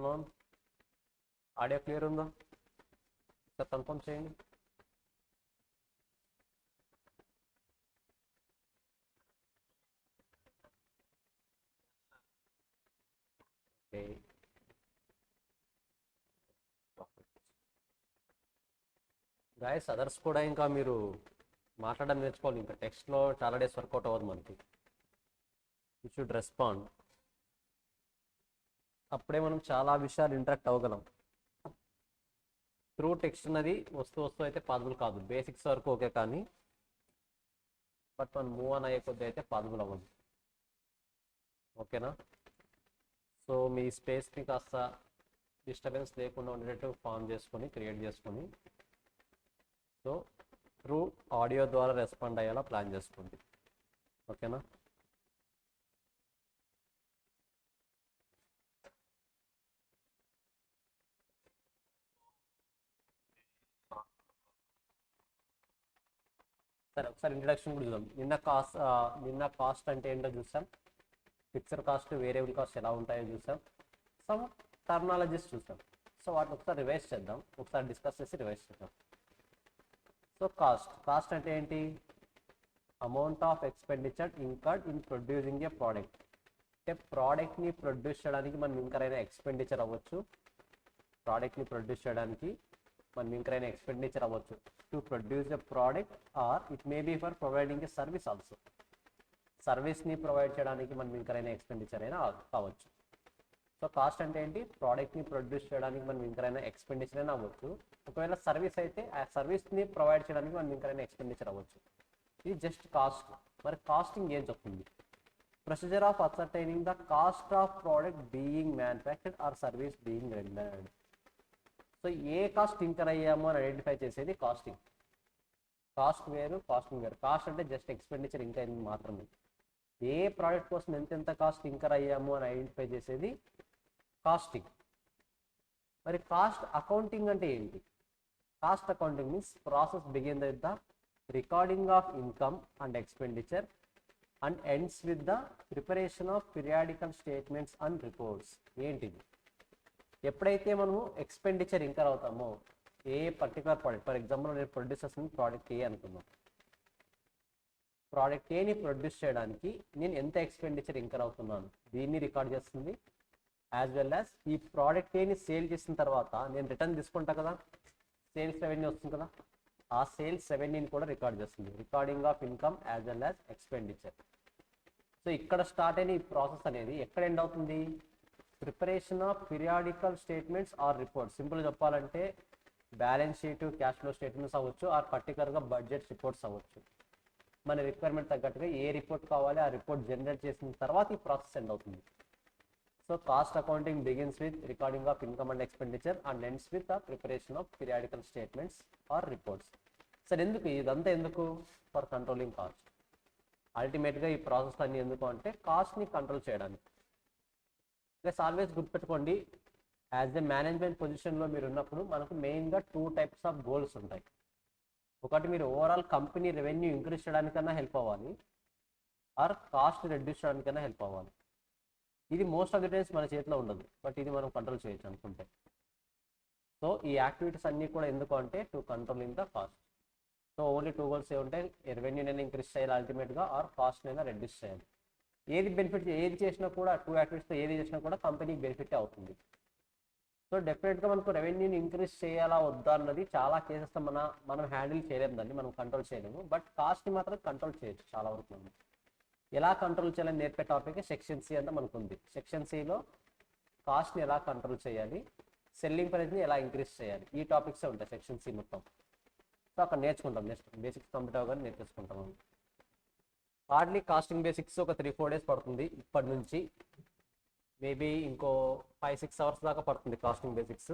Afternoon. Audio clear ఉందా? Sir confirm చేయండి. Okay, guys others కూడా ఇంకా మీరు మాట్లాడడం నేర్చుకోవాలి. ఇంకా టెక్స్ట్లో చాలా డేస్ వర్కౌట్ అవ్వదు మనకి. You should respond. అప్పుడే మనం చాలా విషయాలు ఇంటరాక్ట్ అవ్వగలం. త్రూ టెక్స్ట్ అన్నది వస్తూ అయితే పాసిబుల్ కాదు. బేసిక్స్ వరకు ఓకే, కానీ బట్ మనం మూవ్ ఆన్ అయ్యే కొద్ది అయితే పాసిబుల్ అవ్వదు. ఓకేనా? సో మీ స్పేస్ని కాస్త డిస్టర్బెన్స్ లేకుండా ఉండేటట్టు ఫామ్ చేసుకొని క్రియేట్ చేసుకొని, సో త్రూ ఆడియో ద్వారా రెస్పాండ్ అయ్యేలా ప్లాన్ చేసుకోండి. ఓకేనా? సరే, ఒకసారి ఇంట్రడక్షన్ కూడా చూద్దాం. నిన్న కాస్ట్ అంటే ఏంటో చూసాం. ఫిక్స్డ్ కాస్ట్, వేరియబుల్ కాస్ట్ ఎలా ఉంటాయో చూసాం. సమ్ టర్మినాలజీస్ చూసాం. సో వాటిని ఒకసారి రివైజ్ చేద్దాం. ఒకసారి డిస్కస్ చేసి రివైజ్ చేద్దాం. సో కాస్ట్ అంటే ఏంటి? Amount of expenditure incurred in producing A product. అంటే ప్రోడక్ట్ని ప్రొడ్యూస్ చేయడానికి మనం ఇంకరైనా ఎక్స్పెండిచర్ అవ్వచ్చు. ప్రోడక్ట్ని ప్రొడ్యూస్ చేయడానికి మనం ఇంకరైనా ఎక్స్పెండిచర్ అవ్వచ్చు to produce a product, or it may be for providing a service also. సర్వీస్ని ప్రొవైడ్ చేయడానికి మనం ఇంకరైనా ఎక్స్పెండిచర్ అయినా కావచ్చు. సో కాస్ట్ అంటే ఏంటి? ప్రోడక్ట్ని ప్రొడ్యూస్ చేయడానికి మనం ఇంకరైనా ఎక్స్పెండిచర్ అయినా అవ్వచ్చు. ఒకవేళ సర్వీస్ అయితే ఆ సర్వీస్ని ప్రొవైడ్ చేయడానికి మనం ఇంకరైనా ఎక్స్పెండిచర్ అవ్వచ్చు. ఇది జస్ట్ కాస్ట్. మరి కాస్టింగ్ ఏం చెప్తుంది? Procedure of ascertaining the cost of product being manufactured or service being rendered. So ఏ కాస్ట్ ఇంకర్ అయ్యామో అని ఐడెంటిఫై చేసేది కాస్టింగ్. కాస్ట్ వేరు, కాస్టింగ్ వేరు. కాస్ట్ అంటే జస్ట్ ఎక్స్పెండిచర్ ఇంకా అయింది మాత్రమే. ఏ ప్రోడక్ట్ కోసం ఎంతెంత కాస్ట్ ఇంకర్ అయ్యాము అని ఐడెంటిఫై చేసేది కాస్టింగ్. మరి కాస్ట్ అకౌంటింగ్ అంటే ఏంటి? Cost accounting means process begin with the recording of income and expenditure and ends with the preparation of periodical statements and reports. ఏంటిది? ఎప్పుడైతే మనము ఎక్స్పెండిచర్ ఇంకర్ అవుతామో ఏ పర్టికులర్ ప్రోడక్ట్, ఫర్ ఎగ్జాంపుల్ నేను produce చేసిన product A అనుకుందాం. Product ఏని produce చేయడానికి నేను ఎంత ఎక్స్పెండిచర్ ఇంకర్ అవుతున్నాను దీన్ని రికార్డ్ చేస్తుంది. యాజ్ వెల్ యాజ్ ఈ ప్రోడక్ట్ ఏని సేల్ చేసిన తర్వాత నేను రిటర్న్ తీసుకుంటా కదా, సేల్స్ రెవెన్యూ వస్తుంది కదా, ఆ సేల్స్ రెవెన్యూని కూడా రికార్డ్ చేస్తుంది. Recording of income as well as expenditure. So ఇక్కడ స్టార్ట్ అయిన ఈ ప్రాసెస్ అనేది ఎక్కడ ఎండ్ అవుతుంది? Preparation of periodical statements or reports. Simple చెప్పాలంటే balance sheet, cash flow statements అవ్వచ్చు, ఆర్ పర్టికులర్గా బడ్జెట్ రిపోర్ట్స్ అవ్వచ్చు. మన రిక్వైర్మెంట్ తగ్గట్టుగా ఏ రిపోర్ట్ కావాలి ఆ రిపోర్ట్ జనరేట్ చేసిన తర్వాత ఈ ప్రాసెస్ ఎండ్ అవుతుంది. So cost accounting begins with recording of income and expenditure and ends with the preparation of periodical statements or reports. సరే, ఎందుకు ఇదంతా? ఎందుకు? For controlling cost. అల్టిమేట్గా ఈ ప్రాసెస్ అన్ని ఎందుకు అంటే కాస్ట్ని కంట్రోల్ చేయడానికి. ప్లస్ ఆల్వేస్ గుర్తుపెట్టుకోండి, యాజ్ ఎ మేనేజ్మెంట్ పొజిషన్లో మీరు ఉన్నప్పుడు మనకు మెయిన్గా 2 టైప్స్ ఆఫ్ గోల్స్ ఉంటాయి. ఒకటి, మీరు ఓవరాల్ కంపెనీ రెవెన్యూ ఇంక్రీజ్ చేయడానికన్నా హెల్ప్ అవ్వాలి, ఆర్ కాస్ట్ రెడ్యూస్ చేయడానికన్నా హెల్ప్ అవ్వాలి. ఇది మోస్ట్ ఆఫ్ ది టైమ్స్ మన చేతిలో ఉండదు, బట్ ఇది మనం కంట్రోల్ చేయొచ్చు అనుకుంటే. సో ఈ యాక్టివిటీస్ అన్నీ కూడా ఎందుకు అంటే to controlling the cost. So only 2 goals ఉంటాయి. రెవెన్యూనైనా ఇంక్రీజ్ చేయాలి అల్టిమేట్గా, ఆర్ కాస్ట్నైనా రెడ్యూస్ చేయాలి. ఏది బెనిఫిట్, ఏది చేసినా కూడా 2 యాక్టివిటీస్తో ఏది చేసినా కూడా కంపెనీకి బెనిఫిట్ అవుతుంది. సో డెఫినెట్గా మనకు రెవెన్యూని ఇంక్రీజ్ చేయాలా వద్దా అన్నది చాలా కేసెస్ మనం హ్యాండిల్ చేయలేము, దాన్ని మనం కంట్రోల్ చేయలేము. బట్ కాస్ట్ని మాత్రం కంట్రోల్ చేయొచ్చు చాలా వరకు. మనం ఎలా కంట్రోల్ చేయాలని నేర్పే టాపిక్ సెక్షన్ సి అంతా మనకు ఉంది. సెక్షన్ సిలో కాస్ట్ని ఎలా కంట్రోల్ చేయాలి, సెల్లింగ్ ప్రైస్ని ఎలా ఇంక్రీజ్ చేయాలి, ఈ టాపిక్సే ఉంటాయి సెక్షన్ సి మొత్తం. సో అక్కడ నేర్చుకుంటాం. నెక్స్ట్ బేసిక్స్ కంప్లీట్ అవ్వగానే నేర్చుకుంటాం. హార్డ్లీ కాస్టింగ్ బేసిక్స్ ఒక 3-4 days పడుతుంది. ఇప్పటి నుంచి మేబీ ఇంకో 5-6 hours దాకా పడుతుంది కాస్టింగ్ బేసిక్స్.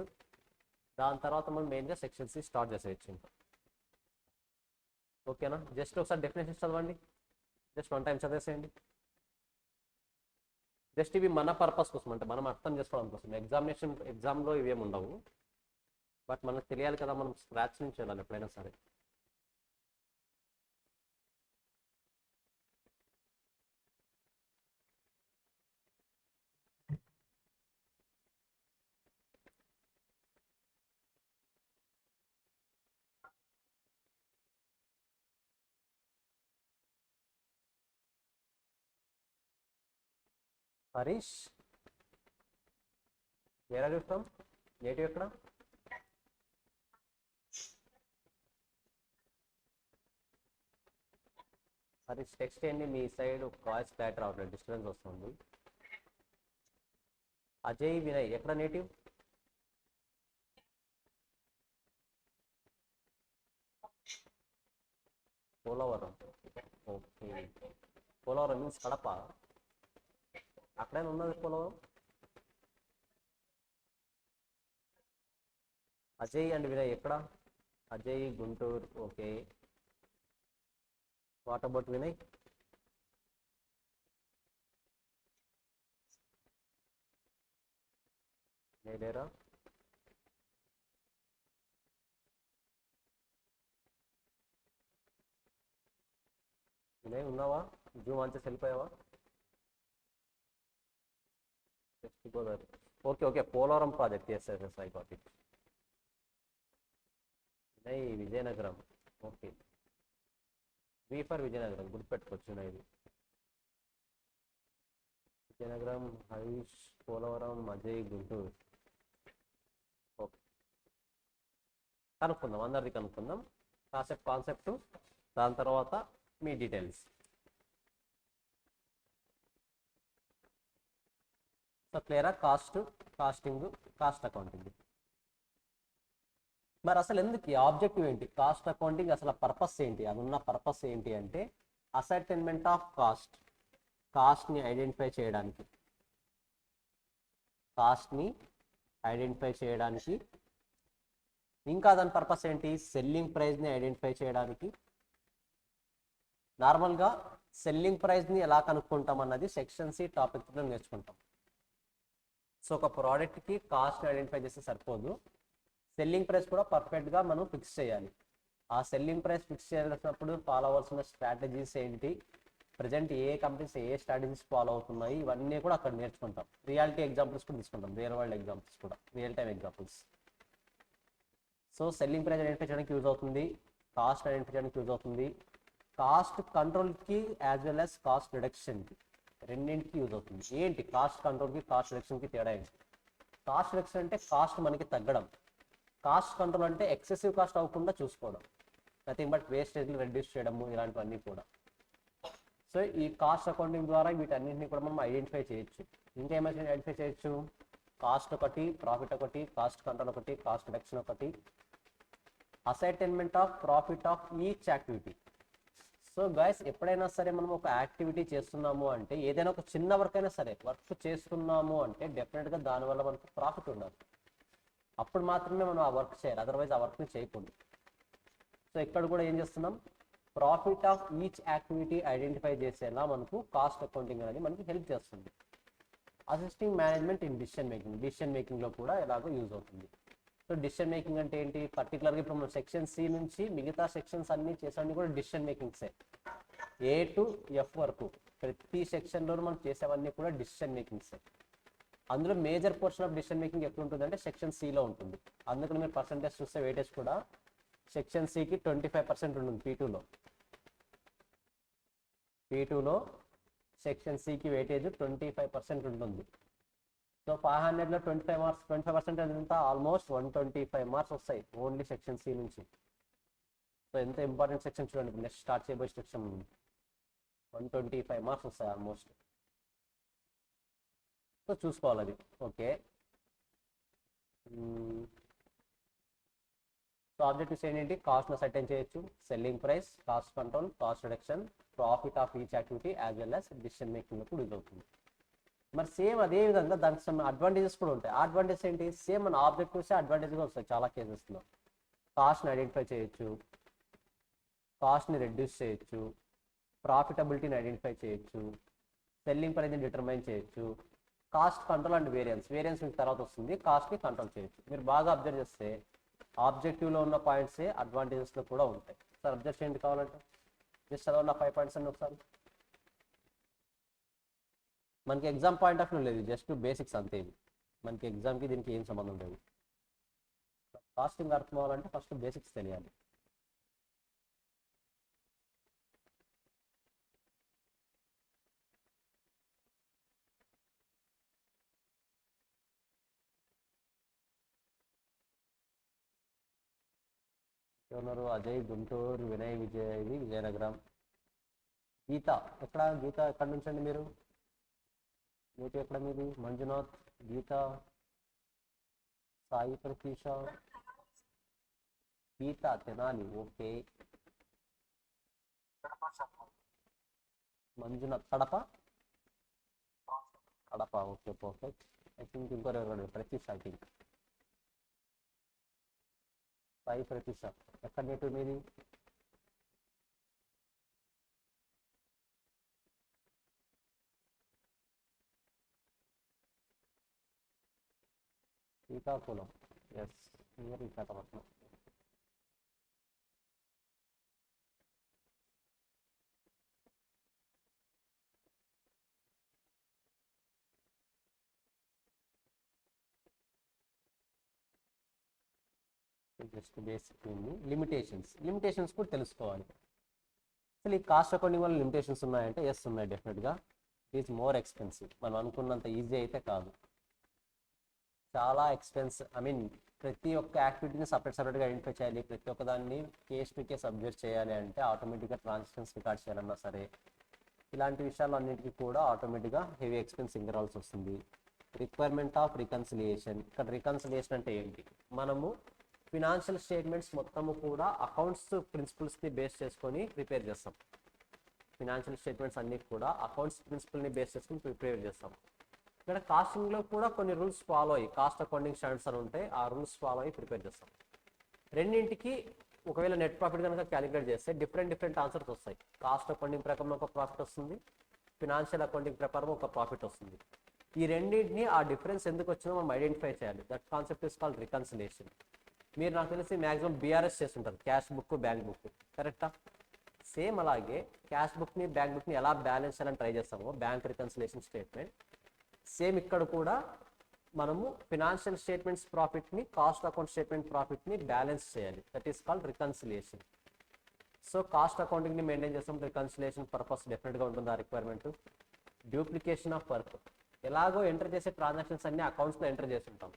దాని తర్వాత మనం మెయిన్గా సెక్షన్ సి స్టార్ట్ చేసేయచ్చు ఇంకా. ఓకేనా? జస్ట్ ఒకసారి డెఫినేషన్ చదవండి, జస్ట్ 1 time చదివేసేయండి. జస్ట్ ఇవి మన పర్పస్ కోసం, అంటే మనం అర్థం చేసుకోవడం కోసం. ఎగ్జామ్లో ఇవేమి ఉండవు, బట్ మనకు తెలియాలి కదా, మనం స్క్రాచ్ నుంచి వెళ్ళాలి ఎప్పుడైనా సరే. Harish, where are you from? నేటివ్ ఎక్కడ? హరీష్ టెక్స్ట్ ఏంటి? మీ సైడ్ వాయిస్ క్లారిటీ రావట్లేదు, డిస్టర్బెన్స్ వస్తుంది. అజయ్, వినయ్ ఎక్కడ నేటివ్? పోలవరం. Okay, Polavaram means Kadapa. అక్కడైనా ఉన్నది పోలవరం. అజయ్ అండ్ వినయ్ ఎక్కడ? Ajay Guntur. Okay, what about Vinay? లేరా? వినయ్ ఉన్నావా? జూమ్ ఆన్ చేసి వెళ్ళిపోయావా? West Godavari. Okay okay, Polavaram project. Yes yes yes, I got it. Vinay Vizianagaram. Okay, V for Vizianagaram, గుర్తుపెట్టుకోవచ్చు ఇది. విజయనగరం, హరీష్, పోలవరం, అజయ్ గుంటూరు. ఓకే, కనుక్కుందాం, అందరిది కనుక్కుందాం. కాసేపు కాన్సెప్ట్, దాని తర్వాత మీ డీటెయిల్స్. సో క్లియరా? Costing, cost accounting. మరి అసలు ఎందుకు ఈ ఆబ్జెక్టివ్ ఏంటి? కాస్ట్ అకౌంటింగ్ అసలు పర్పస్ ఏంటి? అది ఉన్న పర్పస్ ఏంటి అంటే అసైన్మెంట్ ఆఫ్ కాస్ట్ని ఐడెంటిఫై చేయడానికి, ఇంకా దాని పర్పస్ ఏంటి? సెల్లింగ్ ప్రైస్ని ఐడెంటిఫై చేయడానికి. నార్మల్గా సెల్లింగ్ ప్రైస్ని ఎలా కనుక్కుంటాం అన్నది సెక్షన్ సి టాపిక్లో నేర్చుకుంటాం. సో ఒక ప్రోడక్ట్కి కాస్ట్ని ఐడెంటిఫై చేస్తే సరిపోదు, సెల్లింగ్ ప్రైస్ కూడా పర్ఫెక్ట్గా మనం ఫిక్స్ చేయాలి. ఆ సెల్లింగ్ ప్రైస్ ఫిక్స్ చేయాల్సినప్పుడు ఫాలో అవ్వాల్సిన స్ట్రాటజీస్ ఏంటి, ప్రజెంట్ ఏ కంపెనీస్ ఏ స్ట్రాటజీస్ ఫాలో అవుతున్నాయి, ఇవన్నీ కూడా అక్కడ నేర్చుకుంటాం. రియాలిటీ ఎగ్జాంపుల్స్ కూడా తీసుకుంటాం, రియల్ వరల్డ్ ఎగ్జాంపుల్స్ కూడా, real time examples. So selling price identify చేయడానికి యూజ్ అవుతుంది, కాస్ట్ ఐడెంటిఫై చేయడానికి యూజ్ అవుతుంది, కాస్ట్ కంట్రోల్కి యాజ్ వెల్ యాజ్ కాస్ట్ రిడక్షన్కి, రెండింటికి యూజ్ అవుతుంది. ఏంటి కాస్ట్ కంట్రోల్కి కాస్ట్ రిడక్షన్కి తేడా ఏంటి? కాస్ట్ రిడక్షన్ అంటే కాస్ట్ మనకి తగ్గడం, కాస్ట్ కంట్రోల్ అంటే ఎక్సెసివ్ కాస్ట్ అవ్వకుండా చూసుకోవడం, నథింగ్ బట్ వేస్టేజ్లు రెడ్యూస్ చేయడము, ఇలాంటివన్నీ కూడా. సో ఈ కాస్ట్ అకౌంటింగ్ ద్వారా వీటన్నింటినీ కూడా మనం ఐడెంటిఫై చేయొచ్చు. ఇంకేమైనా ఐడెంటిఫై చేయొచ్చు? కాస్ట్ ఒకటి, ప్రాఫిట్ ఒకటి, కాస్ట్ కంట్రోల్ ఒకటి, కాస్ట్ రిడక్షన్ ఒకటి, assignment of profit of each activity. So guys, ఎప్పుడైనా సరే మనం ఒక యాక్టివిటీ చేస్తున్నాము అంటే, ఏదైనా ఒక చిన్న వర్క్ అయినా సరే వర్క్ చేస్తున్నాము అంటే డెఫినెట్గా దానివల్ల మనకు ప్రాఫిట్ ఉండాలి, అప్పుడు మాత్రమే మనం ఆ వర్క్ చేయాలి, అదర్వైజ్ ఆ వర్క్ని చేయకూడదు. సో ఇక్కడ కూడా ఏం చేస్తున్నాం? Profit of each activity identify చేసేలా మనకు కాస్ట్ అకౌంటింగ్ అనేది మనకి హెల్ప్ చేస్తుంది. అసిస్టింగ్ మేనేజ్మెంట్ ఇన్ డిసిషన్ మేకింగ్లో కూడా ఎలాగో యూజ్ అవుతుంది. సో డిసిషన్ మేకింగ్ అంటే ఏంటి? పర్టికులర్గా ఇప్పుడు మనం సెక్షన్ సి నుంచి మిగతా సెక్షన్స్ అన్ని చేసేవన్నీ కూడా డిసిషన్ మేకింగ్సే, ఏ టు ఎఫ్ వరకు ప్రతి సెక్షన్లోనూ మనం చేసేవన్నీ కూడా డిసిషన్ మేకింగ్సే. అందులో major portion of decision making ఎప్పుడు ఉంటుంది అంటే సెక్షన్ సిలో ఉంటుంది. అందుకని మీరు పర్సంటేజ్ చూస్తే వెయిటేజ్ కూడా సెక్షన్ సికి 25% ఉంటుంది. పీ2లో సెక్షన్ సికి వెయిటేజ్ 25% ఉంటుంది. సో 500లో 25 మార్క్స్, 25% అంతా ఆల్మోస్ట్ 125 మార్క్స్ వస్తాయి ఓన్లీ సెక్షన్ సి నుంచి. సో ఎంత ఇంపార్టెంట్ సెక్షన్ చూడండి, నెక్స్ట్ స్టార్ట్ చేయబోయే సెక్షన్ 125 మార్క్స్ వస్తాయి ఆల్మోస్ట్. సో చూసుకోవాలి అది. ఓకే, సో ఆబ్జెక్టివ్స్ ఏంటి? కాస్ట్ను సర్టైన్ చేయొచ్చు, selling price, cost control, cost reduction, profit of each activity as well as decision మేకింగ్లో కూడా యూజ్ అవుతుంది. మరి సేమ్ అదే విధంగా దానికి సమ్ అడ్వాంటేజెస్ కూడా ఉంటాయి. అడ్వాంటేజ్ ఏంటి? సేమ్ మన ఆబ్జెక్టివ్సే అడ్వాంటేజ్గా వస్తాయి చాలా కేసెస్లో. కాస్ట్ని ఐడెంటిఫై చేయొచ్చు, కాస్ట్ని రెడ్యూస్ చేయొచ్చు, ప్రాఫిటబిలిటీని ఐడెంటిఫై చేయొచ్చు, సెల్లింగ్ ప్రైస్ని డిటర్మైన్ చేయొచ్చు, కాస్ట్ కంట్రోల్ అండ్ వేరియన్స్ మీకు తర్వాత వస్తుంది, కాస్ట్ని కంట్రోల్ చేయొచ్చు. మీరు బాగా అబ్జర్వ్ చేస్తే ఆబ్జెక్టివ్లో ఉన్న పాయింట్సే అడ్వాంటేజెస్లో కూడా ఉంటాయి. సార్ అబ్జర్వ్ చేయండి, కావాలంటే జస్ట్ చదవండి 5 పాయింట్స్ అన్ని ఒకసారి. మనకి ఎగ్జామ్ పాయింట్ ఆఫ్ వ్యూ లేదు, జస్ట్ బేసిక్స్ అంతే. ఇవి మనకి ఎగ్జామ్కి దీనికి ఏం సంబంధం లేదు. కాస్టింగ్ అర్థం అవ్వాలంటే ఫస్ట్ బేసిక్స్ తెలియాలి. ఎవరున్నారు? అజయ్ గుంటూరు, వినయ్ విజయ్ ఇది విజయనగరం. గీత ఎక్కడ? గీత ఎక్కడి నుంచి అండి మీరు? గీత ఎక్కడ మీది? Manjunath, Geetha, Sai Pratheesha, Geetha Tenali. Okay. Manjunath Kadapa. Kadapa okay perfect. I think ఇంకోరు ప్రతీష. ఐ థింక్ సాయి ప్రతీష ఎక్కడ నేటివ్ మీది? Srikakulam. Yes, near Visakhapatnam. Just basic limitations కూడా తెలుసుకోవాలి. అసలు ఈ కాస్ట్ అకౌంటింగ్ వల్ల లిమిటేషన్స్ ఉన్నాయంటే ఎస్ ఉన్నాయి, డెఫినెట్గా. It is more expensive. మనం అనుకున్నంత ఈజీ అయితే కాదు, చాలా ఐ మీన్ ప్రతి ఒక్క యాక్టివిటీని సపరేట్గా ఐడెంటిఫై చేయాలి. ప్రతి ఒక్క దాన్ని కేస్ టు కేస్ అబ్జర్వ్ చేయాలి. అంటే ఆటోమేటిక్గా ట్రాన్సాక్షన్స్ రికార్డ్ చేయాలన్నా సరే, ఇలాంటి విషయాలన్నింటికి కూడా ఆటోమేటిక్గా హెవీ ఎక్స్పెన్స్ ఇంకరాల్సి వస్తుంది. Requirement of reconciliation. ఇక్కడ రికన్సిలియేషన్ అంటే ఏంటి? మనము ఫినాన్షియల్ స్టేట్మెంట్స్ మొత్తము కూడా అకౌంట్స్ ప్రిన్సిపల్స్ని బేస్ చేసుకొని ప్రిపేర్ చేస్తాం. ఫినాన్షియల్ స్టేట్మెంట్స్ అన్నీ కూడా అకౌంట్స్ ప్రిన్సిపల్ని బేస్ చేసుకొని ప్రిపేర్ చేస్తాం. ఇక్కడ కాస్టింగ్లో కూడా కొన్ని రూల్స్ ఫాలో అయ్యి, కాస్ట్ అకౌంటింగ్ స్టాండర్డ్స్ అని ఉంటాయి, ఆ రూల్స్ ఫాలో అయ్యి ప్రిపేర్ చేస్తాం. రెండింటికి ఒకవేళ నెట్ ప్రాఫిట్ కనుక క్యాలిక్యులేట్ చేస్తే డిఫరెంట్ ఆన్సర్స్ వస్తాయి. కాస్ట్ అకౌంటింగ్ ప్రకారం ఒక ప్రాఫిట్ వస్తుంది, ఫినాన్షియల్ అకౌంటింగ్ ప్రకారం ఒక ప్రాఫిట్ వస్తుంది. ఈ రెండింటిని ఆ డిఫరెన్స్ ఎందుకు వచ్చిందో మనం ఐడెంటిఫై చేయాలి. That concept is called reconciliation. మీరు నాకు తెలిసి మ్యాక్సిమం బీఆర్ఎస్ చేస్తుంటారు, క్యాష్ బుక్, బ్యాంక్ బుక్, కరెక్టా? సేమ్ అలాగే క్యాష్ బుక్ని, బ్యాంక్ బుక్ని ఎలా బ్యాలెన్స్ చేయాలని ట్రై చేస్తామో, బ్యాంక్ రికన్సిలేషన్ స్టేట్మెంట్, సేమ్ ఇక్కడ కూడా మనము ఫినాన్షియల్ స్టేట్మెంట్స్ ప్రాఫిట్ని, కాస్ట్ అకౌంట్ స్టేట్మెంట్ ప్రాఫిట్ని బ్యాలెన్స్ చేయాలి. That is called reconciliation. So cost అకౌంటింగ్ని మెయింటైన్ చేస్తాం, రికన్సిలేషన్ పర్పస్ డెఫినెట్గా ఉంటుంది ఆ రిక్వైర్మెంట్. Duplication of work. ఎలాగో ఎంటర్ చేసే ట్రాన్సాక్షన్స్ అన్ని అకౌంట్స్లో ఎంటర్ చేస్తుంటాం,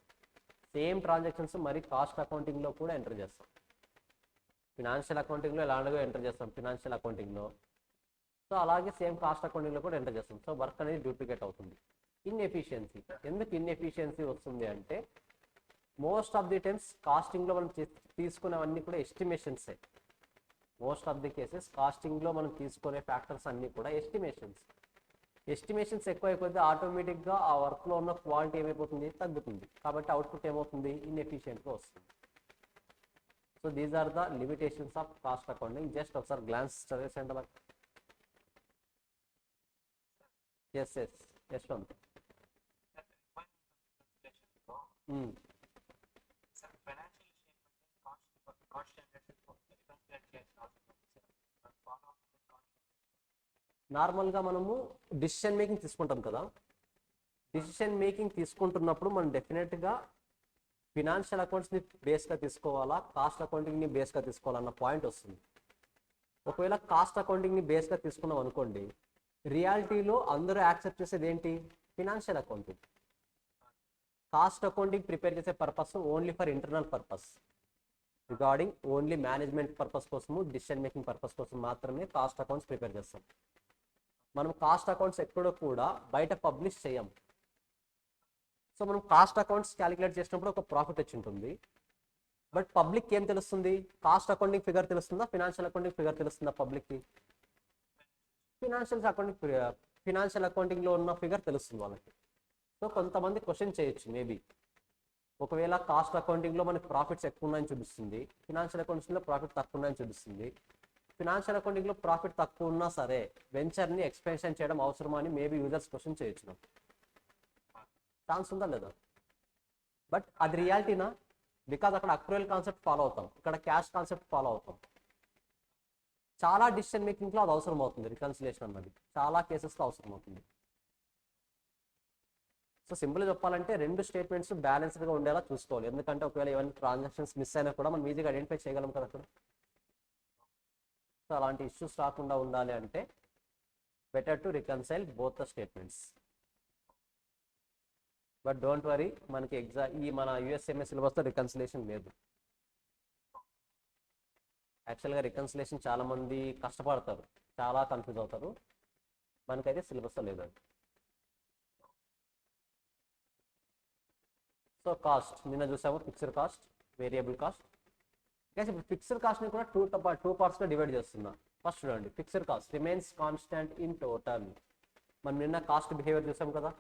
సేమ్ ట్రాన్సాక్షన్స్ మరి కాస్ట్ అకౌంటింగ్లో కూడా ఎంటర్ చేస్తాం. ఫినాన్షియల్ అకౌంటింగ్లో ఎలాగో ఎంటర్ చేస్తాం ఫినాన్షియల్ అకౌంటింగ్లో, సో అలాగే సేమ్ కాస్ట్ అకౌంటింగ్లో కూడా ఎంటర్ చేస్తాం. సో వర్క్ అనేది డూప్లికేట్ అవుతుంది. ఇన్ఎఫిషియన్సీ. ఎందుకు ఇన్ఎఫిషియన్సీ వస్తుంది అంటే, మోస్ట్ ఆఫ్ ది టైమ్స్ కాస్టింగ్లో మనం తీసుకునేవన్నీ కూడా ఎస్టిమేషన్సే. మోస్ట్ ఆఫ్ ది కేసెస్ కాస్టింగ్లో మనం తీసుకునే ఫ్యాక్టర్స్ అన్నీ కూడా ఎస్టిమేషన్స్ ఎక్కువ అయిపోతే ఆటోమేటిక్గా ఆ వర్క్లో ఉన్న క్వాలిటీ ఏమైపోతుంది? తగ్గుతుంది. కాబట్టి అవుట్పుట్ ఏమవుతుంది? ఇన్ఎఫిషియెంట్గా వస్తుంది. So these are the limitations of cost accounting. Just ఒకసారి గ్లాన్స్ చదివేసండి అలా. ఎస్ యశ్వంత్. నార్మల్గా మనము డిసిషన్ మేకింగ్ తీసుకుంటాం కదా, డిసిషన్ మేకింగ్ తీసుకుంటున్నప్పుడు మనం డెఫినెట్గా ఫినాన్షియల్ అకౌంట్స్ని బేస్గా తీసుకోవాలా, కాస్ట్ అకౌంటింగ్ని బేస్గా తీసుకోవాలన్న పాయింట్ వస్తుంది. ఒకవేళ కాస్ట్ అకౌంటింగ్ని బేస్గా తీసుకున్నాం అనుకోండి, రియాలిటీలో అందరూ యాక్సెప్ట్ చేసేది ఏంటి? Financial accounting. Cost accounting prepare చేసే purpose only for internal purpose, regarding only management purpose కోసము, డిసిషన్ మేకింగ్ పర్పస్ కోసం మాత్రమే కాస్ట్ అకౌంట్స్ ప్రిపేర్ చేస్తాం. మనం కాస్ట్ అకౌంట్స్ ఎక్కడో కూడా బయట పబ్లిష్ చేయం. సో మనం కాస్ట్ అకౌంట్స్ క్యాలిక్యులేట్ చేసినప్పుడు ఒక ప్రాఫిట్ వచ్చి ఉంటుంది, బట్ పబ్లిక్ ఏం తెలుస్తుంది? కాస్ట్ అకౌంటింగ్ ఫిగర్ తెలుస్తుందా, ఫినాన్షియల్ అకౌంటింగ్ ఫిగర్ తెలుస్తుందా పబ్లిక్కి? ఫినాన్షియల్ అకౌంటింగ్లో ఉన్న ఫిగర్ తెలుస్తుంది వాళ్ళకి. సో కొంతమంది క్వశ్చన్ చేయొచ్చు మేబీ, ఒకవేళ కాస్ట్ అకౌంటింగ్లో మనకి ప్రాఫిట్స్ ఎక్కువ ఉన్నాయని చూపిస్తుంది, ఫినాన్షియల్ అకౌంటింగ్లో ప్రాఫిట్ తక్కువ ఉన్నాయని చూపిస్తుంది. ఫినాన్షియల్ అకౌంటింగ్లో ప్రాఫిట్ తక్కువ ఉన్నా సరే వెంచర్ని ఎక్స్పెన్షన్ చేయడం అవసరమా అని మేబీ యూజర్స్ క్వశ్చన్ చేయొచ్చు. ఛాన్స్ ఉందా లేదా? బట్ అది రియాలిటీనా? బికాజ్ అక్కడ అక్రూయల్ కాన్సెప్ట్ ఫాలో అవుతాం, ఇక్కడ క్యాష్ కాన్సెప్ట్ ఫాలో అవుతాం. చాలా డిసిషన్ మేకింగ్లో అది అవసరం అవుతుంది. రికన్సిలేషన్ అన్నది చాలా కేసెస్లో అవసరం అవుతుంది. సో సింపుల్గా చెప్పాలంటే రెండు స్టేట్మెంట్స్ బ్యాలెన్స్డ్గా ఉండేలా చూసుకోవాలి. ఎందుకంటే ఒకవేళ ఏమైనా ట్రాన్సాక్షన్స్ మిస్ అయినా కూడా మనం ఈజీగా ఐడెంటిఫై చేయగలం కదా అక్కడ. సో అలాంటి ఇష్యూస్ రాకుండా ఉండాలి అంటే better to reconcile both the statements. But don't worry, మనకి మన యూఎస్ఎంఎస్ సిలబస్లో రికన్సిలేషన్ లేదు. యాక్చువల్గా రికన్సిలేషన్ చాలామంది కష్టపడతారు, చాలా కన్ఫ్యూజ్ అవుతారు. మనకైతే సిలబస్ లేదు అది. సో కాస్ట్ నిన్న చూసాము, fixed cost, variable cost. Guys ఇప్పుడు ఫిక్స్డ్ కాస్ట్ని కూడా టూ పార్ట్స్గా డివైడ్ చేస్తున్నా. ఫస్ట్ చూడండి, fixed cost remains constant in total. మనం నిన్న కాస్ట్ బిహేవియర్ చూసాం కదా.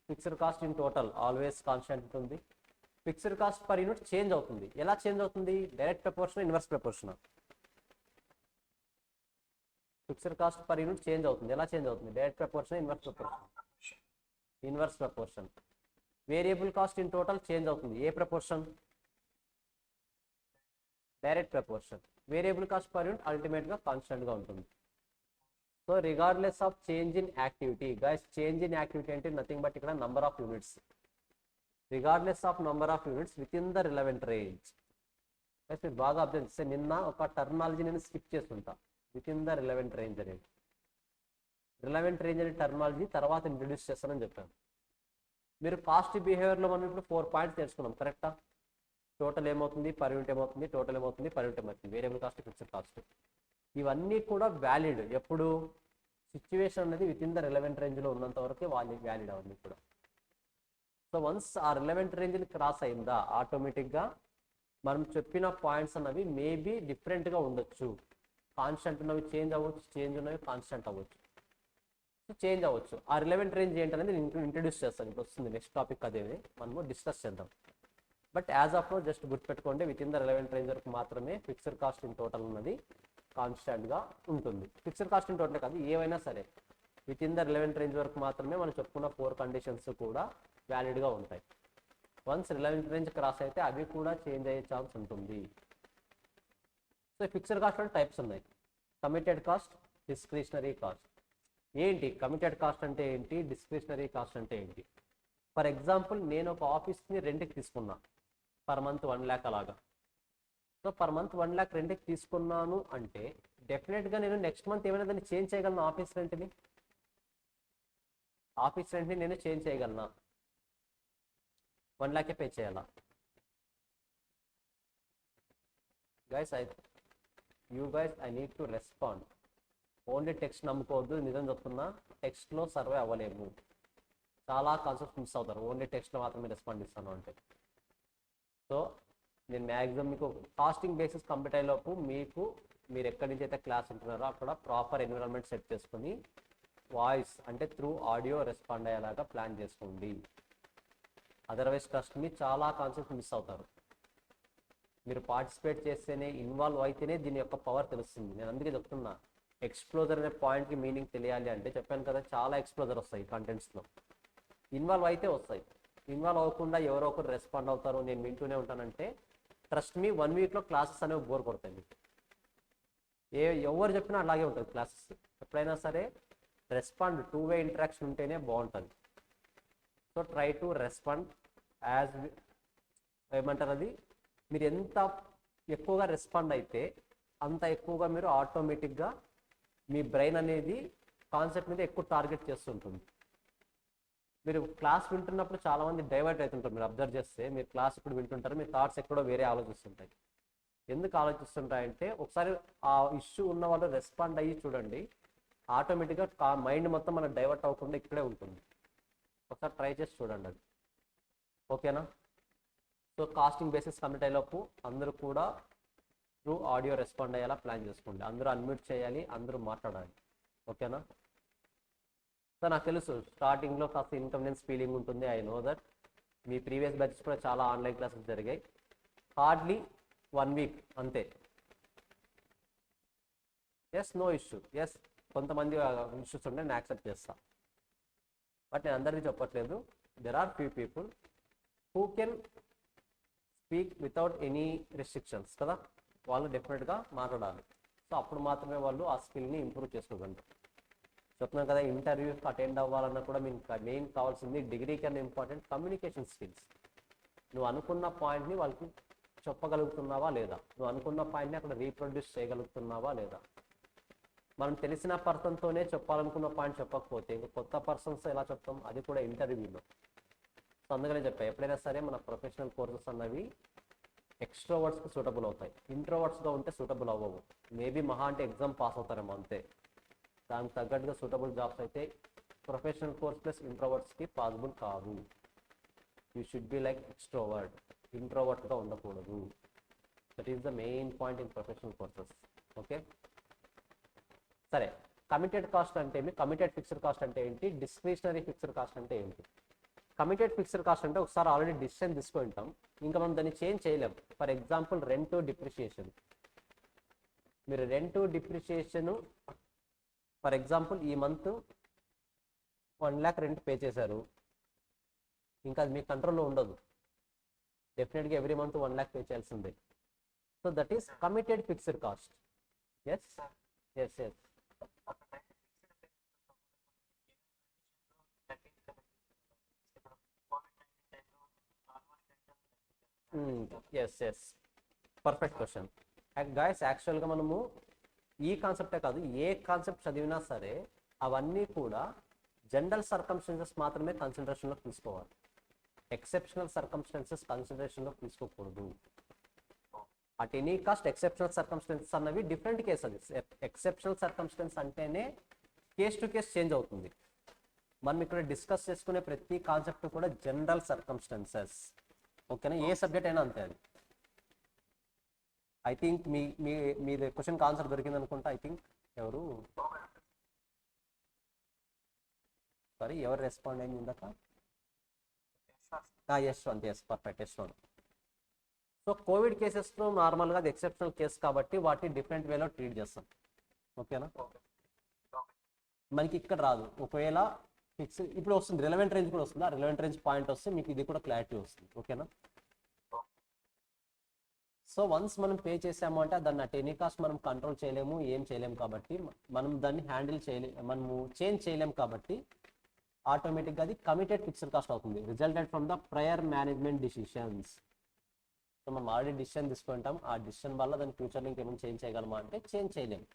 Fixed cost in total always constant ఉంటుంది. Fixed cost per unit change అవుతుంది. ఎలా చేంజ్ అవుతుంది? Direct proportion, inverse proportion. Fixed cost per unit change అవుతుంది. ఎలా చేంజ్ అవుతుంది? Direct proportion, inverse proportion. Inverse proportion. Variable cost in total change అవుతుంది. ఏ proportion? Direct proportion. Variable cost per unit అల్టిమేట్గా కాన్స్టెంట్గా ఉంటుంది. So regardless of change in activity. Guys change in activity అంటే nothing but ఇక్కడ number of units. Regardless of number of units within the relevant range. Guys మీరు బాగా observe చేస్తే నిన్న ఒక టర్మినాలజీ నేను స్కిప్ చేస్తుంటా, with in the relevant range అనేది. రిలవెంట్ రేంజ్ అనే టర్మినాలజీ తర్వాత ఇంట్రడ్యూస్ చేస్తానని చెప్పాను. మీరు కాస్ట్ బిహేవియర్లో మనం ఇప్పుడు 4 పాయింట్స్ నేర్చుకున్నాం, కరెక్టా? టోటల్ ఏమవుతుంది, పర్ యూనిట్ ఏమవుతుంది, టోటల్ ఏమవుతుంది, పర్ యూనిట్ ఏమవుతుంది, వేరియబుల్ కాస్ట్, ఫిక్స్డ్ కాస్ట్. ఇవన్నీ కూడా వ్యాలిడ్ ఎప్పుడు? సిచ్యువేషన్ అనేది విత్ ఇన్ ద రిలవెంట్ రేంజ్లో ఉన్నంత వరకే వ్యాలిడ్ అవన్నీ కూడా. సో వన్స్ ఆ రిలవెంట్ రేంజ్ని క్రాస్ అయిందా, ఆటోమేటిక్గా మనం చెప్పిన పాయింట్స్ అన్నవి మేబీ డిఫరెంట్గా ఉండొచ్చు. కాన్స్టెంట్ ఉన్నవి చేంజ్ అవ్వచ్చు, చేంజ్ ఉన్నవి కాన్స్టెంట్ అవ్వచ్చు. సో చేంజ్ అవ్వచ్చు. ఆ రిలవెంట్ రేంజ్ ఏంటనేది నేను ఇంట్రడ్యూస్ చేస్తాను. ఇప్పుడు వస్తుంది నెక్స్ట్ టాపిక్, అదే మనము డిస్కస్ చేద్దాం. But as of now just గుర్తుపెట్టుకోండి, within the relevant range వరకు మాత్రమే ఫిక్స్డ్ కాస్ట్ ఇన్ టోటల్ ఉన్నది కాన్స్టెంట్గా ఉంటుంది. ఫిక్స్డ్ కాస్ట్ ఇన్ టోటల్ కాదు, ఏవైనా సరే with in the relevant range వరకు మాత్రమే మనం చెప్పుకున్న 4 కండిషన్స్ కూడా వ్యాలిడ్గా ఉంటాయి. వన్స్ రిలవెంట్ రేంజ్ క్రాస్ అయితే అవి కూడా చేంజ్ అయ్యే ఛాన్స్ ఉంటుంది. సో ఫిక్స్డ్ కాస్ట్లో టైప్స్ ఉన్నాయి. Committed cost, discretionary cost. ఏంటి కమిటెడ్ కాస్ట్ అంటే ఏంటి, డిస్క్రిషనరీ కాస్ట్ అంటే ఏంటి? ఫర్ ఎగ్జాంపుల్ నేను ఒక ఆఫీస్ని రెంట్కి తీసుకున్నా, పర్ మంత్ 1 lakh అలాగా. సో పర్ మంత్ 1 lakh రెంట్కి తీసుకున్నాను అంటే డెఫినెట్గా నేను నెక్స్ట్ మంత్ ఏమైనా దాన్ని చేంజ్ చేయగలను. ఆఫీస్ రెంట్ని నేను చేంజ్ చేయగలనా? 1 lakh పే చేయాలా? Guys I need to respond. Only text నమ్ముకోవద్దు, నిజం చెప్తున్నా. టెక్స్ట్లో సర్వే అవ్వలేము, చాలా కాన్సెప్ట్స్ మిస్ అవుతారు. ఓన్లీ టెక్స్ట్లో మాత్రమే రెస్పాండ్ ఇస్తాను అంటే. సో నేను మ్యాక్సిమం మీకు కాస్టింగ్ బేసిస్ కంప్లీట్ అయ్యేలోపు మీరు ఎక్కడి నుంచి అయితే క్లాస్ ఉంటున్నారో అక్కడ ప్రాపర్ ఎన్విరాన్మెంట్ సెట్ చేసుకుని వాయిస్ అంటే త్రూ ఆడియో రెస్పాండ్ అయ్యేలాగా ప్లాన్ చేసుకోండి. అదర్వైజ్ ట్రస్ట్ మీ చాలా కాన్సెప్ట్స్ మిస్ అవుతారు. మీరు పార్టిసిపేట్ చేస్తేనే, ఇన్వాల్వ్ అయితేనే దీని యొక్క పవర్ తెలుస్తుంది. నేను అందుకే చెప్తున్నా, ఎక్స్ప్లోజర్ అనే పాయింట్కి మీనింగ్ తెలియాలి అంటే చెప్పాను కదా, చాలా ఎక్స్ప్లోజర్ వస్తాయి కంటెంట్స్లో. ఇన్వాల్వ్ అయితే వస్తాయి. ఇన్వాల్వ్ అవ్వకుండా ఎవరో ఒకరు రెస్పాండ్ అవుతారు, నేను వింటూనే ఉంటానంటే ట్రస్ట్ మీ 1 weekలో క్లాసెస్ అనేవి బోర్ కొడతాయి మీకు. ఎవరు చెప్పినా అలాగే ఉంటుంది క్లాసెస్. ఎప్పుడైనా సరే రెస్పాండ్, 2-way ఇంటరాక్షన్ ఉంటేనే బాగుంటుంది. So try to respond as ఏమంటారు అది, మీరు ఎంత ఎక్కువగా రెస్పాండ్ అయితే అంత ఎక్కువగా మీరు ఆటోమేటిక్గా మీ బ్రెయిన్ అనేది కాన్సెప్ట్ మీద ఎక్కువ టార్గెట్ చేస్తుంటుంది. మీరు క్లాస్ వింటున్నప్పుడు చాలామంది డైవర్ట్ అవుతుంటారు. మీరు అబ్జర్వ్ చేస్తే, మీరు క్లాస్ ఇప్పుడు వింటుంటారు, మీ థాట్స్ ఎక్కడో వేరే ఆలోచిస్తుంటాయి. ఎందుకు ఆలోచిస్తుంటాయంటే ఒకసారి ఆ ఇష్యూ ఉన్న వాళ్ళు రెస్పాండ్ అయ్యి చూడండి, ఆటోమేటిక్గా మైండ్ మొత్తం మనకు డైవర్ట్ అవ్వకుండా ఇక్కడే ఉంటుంది. ఒకసారి ట్రై చేసి చూడండి అది, ఓకేనా? సో కాస్టింగ్ బేసిస్ కంప్లీట్ అయ్యేలోపు అందరూ కూడా త్రూ ఆడియో రెస్పాండ్ అయ్యేలా ప్లాన్ చేసుకోండి. అందరూ అన్మ్యూట్ చేయాలి, అందరూ మాట్లాడాలి, ఓకేనా? సో నాకు తెలుసు స్టార్టింగ్లో కాస్త ఇన్కన్వీనియన్స్ ఫీలింగ్ ఉంటుంది. I know that. మీ ప్రీవియస్ బ్యాచెస్ కూడా చాలా ఆన్లైన్ క్లాసెస్ జరిగాయి. హార్డ్లీ 1 week అంతే. Yes, no issue. ఎస్, కొంతమంది ఇష్యూస్ ఉంటే నేను యాక్సెప్ట్ చేస్తాను. బట్ నేను అందరికీ చెప్పట్లేదు. There are few people who can speak without any restrictions కదా, వాళ్ళు డెఫినెట్గా మాట్లాడాలి. సో అప్పుడు మాత్రమే వాళ్ళు ఆ స్కిల్ని ఇంప్రూవ్ చేసుకోగలరు. చెప్తున్నాను కదా, ఇంటర్వ్యూకి అటెండ్ అవ్వాలన్నా కూడా మీకు మెయిన్ కావాల్సింది డిగ్రీ కన్నా ఇంపార్టెంట్ కమ్యూనికేషన్ స్కిల్స్. నువ్వు అనుకున్న పాయింట్ని వాళ్ళకి చెప్పగలుగుతున్నావా లేదా, నువ్వు అనుకున్న పాయింట్ని అక్కడ రీప్రొడ్యూస్ చేయగలుగుతున్నావా లేదా. మనం తెలిసిన పర్సన్తోనే చెప్పాలనుకున్న పాయింట్ చెప్పకపోతే ఇంకా కొత్త పర్సన్స్ ఎలా చెప్తాం, అది కూడా ఇంటర్వ్యూలో. సో అందుకనే చెప్పా, ఎప్పుడైనా సరే మన ప్రొఫెషనల్ కోర్సెస్ అన్నవి ఎక్స్ట్రోవర్ట్స్కి సూటబుల్ అవుతాయి, ఇంట్రోవర్ట్స్గా ఉంటే సూటబుల్ అవ్వవు. మేబీ మహా అంటే ఎగ్జామ్ పాస్ అవుతారేమో అంతే. దానికి తగ్గట్టుగా సూటబుల్ జాబ్స్ అయితే ప్రొఫెషనల్ కోర్స్ ప్లస్ ఇంట్రోవర్ట్స్కి పాసిబుల్ కాదు. You should be like extrovert, ఇంట్రోవర్ట్గా ఉండకూడదు. That is the main point in professional courses. Okay, సరే. కమిటెడ్ కాస్ట్ అంటే ఏమి, కమిటెడ్ ఫిక్స్డ్ కాస్ట్ అంటే ఏంటి, డిస్క్రిషనరీ ఫిక్స్డ్ కాస్ట్ అంటే ఏంటి? కమిటెడ్ ఫిక్స్డ్ కాస్ట్ అంటే ఒకసారి ఆల్రెడీ డిసిషన్ తీసుకుంటాం, ఇంకా మనం దాన్ని చేంజ్ చేయలేం. For example rent depreciation. మీరు రెంట్ డిప్రిషియేషన్ ఫర్ ఎగ్జాంపుల్ ఈ మంత్ 1 lakh రెంట్ పే చేశారు, ఇంకా అది మీ కంట్రోల్లో ఉండదు. డెఫినెట్గా ఎవ్రీ మంత్ 1 lakh పే చేయాల్సిందే. So that is committed fixed cost. Yes yes yes yes yes perfect question. Guys యాక్చువల్గా మనము ఈ కాన్సెప్టే కాదు, ఏ కాన్సెప్ట్ చదివినా సరే అవన్నీ కూడా జనరల్ సర్కమ్స్టెన్సెస్ మాత్రమే కన్సిడరేషన్లోకి తీసుకోవాలి. ఎక్సెప్షనల్ సర్కమ్స్టెన్సెస్ కన్సిడరేషన్లోకి తీసుకోకూడదు. At any cost exceptional circumstances అన్నవి డిఫరెంట్ కేస్. అది ఎక్సెప్షనల్ సర్కమ్స్టెన్స్ అంటేనే కేస్ టు కేస్ చేంజ్ అవుతుంది. మనం ఇక్కడ డిస్కస్ చేసుకునే ప్రతి కాన్సెప్ట్ కూడా జనరల్ సర్కమ్స్టెన్సెస్. ఓకేనా, ఏ సబ్జెక్ట్ అయినా అంతే. అది ఐ థింక్ మీ క్వశ్చన్కి ఆన్సర్ దొరికింది అనుకుంటా. ఐ థింక్ ఎవరు రెస్పాండ్ అయింది ఇందాక? Yashwanth. Yes perfect, Yashwanth. So covid కేసెస్లో నార్మల్గా అది ఎక్సెప్షనల్ కేసు కాబట్టి వాటిని డిఫరెంట్ వేలో ట్రీట్ చేస్తాం. ఓకేనా, మనకి ఇక్కడ రాదు. ఒకవేళ ఫిక్స్ ఇప్పుడు వస్తుంది, రిలవెంట్ రేంజ్ కూడా వస్తుంది. ఆ రిలవెంట్ రేంజ్ పాయింట్ వస్తే మీకు ఇది కూడా క్లారిటీ వస్తుంది. ఓకేనా, సో వన్స్ మనం పే చేసాము అంటే దాన్ని అట్ ఎనీ కాస్ట్ మనం కంట్రోల్ చేయలేము, ఏం చేయలేము. కాబట్టి మనం దాన్ని హ్యాండిల్ చేయలేము, మనము చేంజ్ చేయలేము. కాబట్టి ఆటోమేటిక్గా అది కమిటెడ్ ఫిక్స్డ్ కాస్ట్ అవుతుంది, resulted from the prior management decisions. So మనం ఆల్రెడీ డిసిషన్ తీసుకుంటాం, ఆ డిసిషన్ వల్ల దాని ఫ్యూచర్లో ఇంకేమైనా చేంజ్ చేయగలమా అంటే చేంజ్ చేయలేము.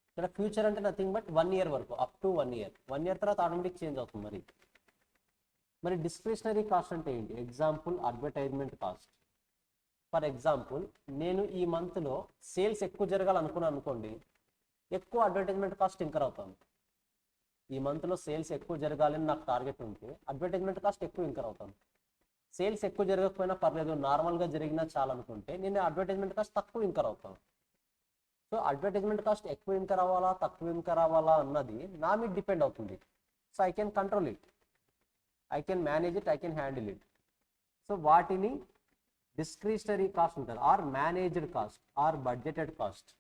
ఇక్కడ ఫ్యూచర్ అంటే నథింగ్ బట్ 1 year వరకు, అప్ టు 1 year. 1 year తర్వాత ఆటోమేటిక్ చేంజ్ అవుతుంది. మరి డిస్క్రిషనరీ కాస్ట్ అంటే ఏంటి? Example advertisement cost. For example నేను ఈ మంత్లో సేల్స్ ఎక్కువ జరగాలనుకున్నాను అనుకోండి, ఎక్కువ అడ్వర్టైజ్మెంట్ కాస్ట్ ఇంకర్ అవుతాను. ఈ మంత్లో సేల్స్ ఎక్కువ జరగాలని నాకు టార్గెట్ ఉంటే అడ్వర్టైజ్మెంట్ కాస్ట్ ఎక్కువ ఇంకర్ అవుతాను. సేల్స్ ఎక్కువ జరగకపోయినా పర్లేదు, నార్మల్గా జరిగినా చాలనుకుంటే నేను అడ్వర్టైజ్మెంట్ కాస్ట్ తక్కువ ఇంకర్ అవుతాను. సో అడ్వర్టైజ్మెంట్ కాస్ట్ ఎక్కువ ఇంకర్ అవ్వాలా తక్కువ ఇంకర్ అవ్వాలా అన్నది నా మీద డిపెండ్ అవుతుంది. So I can control it, I can manage it, I can handle it. So వాటిని డిస్క్రిషనరీ కాస్ట్ ఉంటారు, or managed cost, or budgeted cost.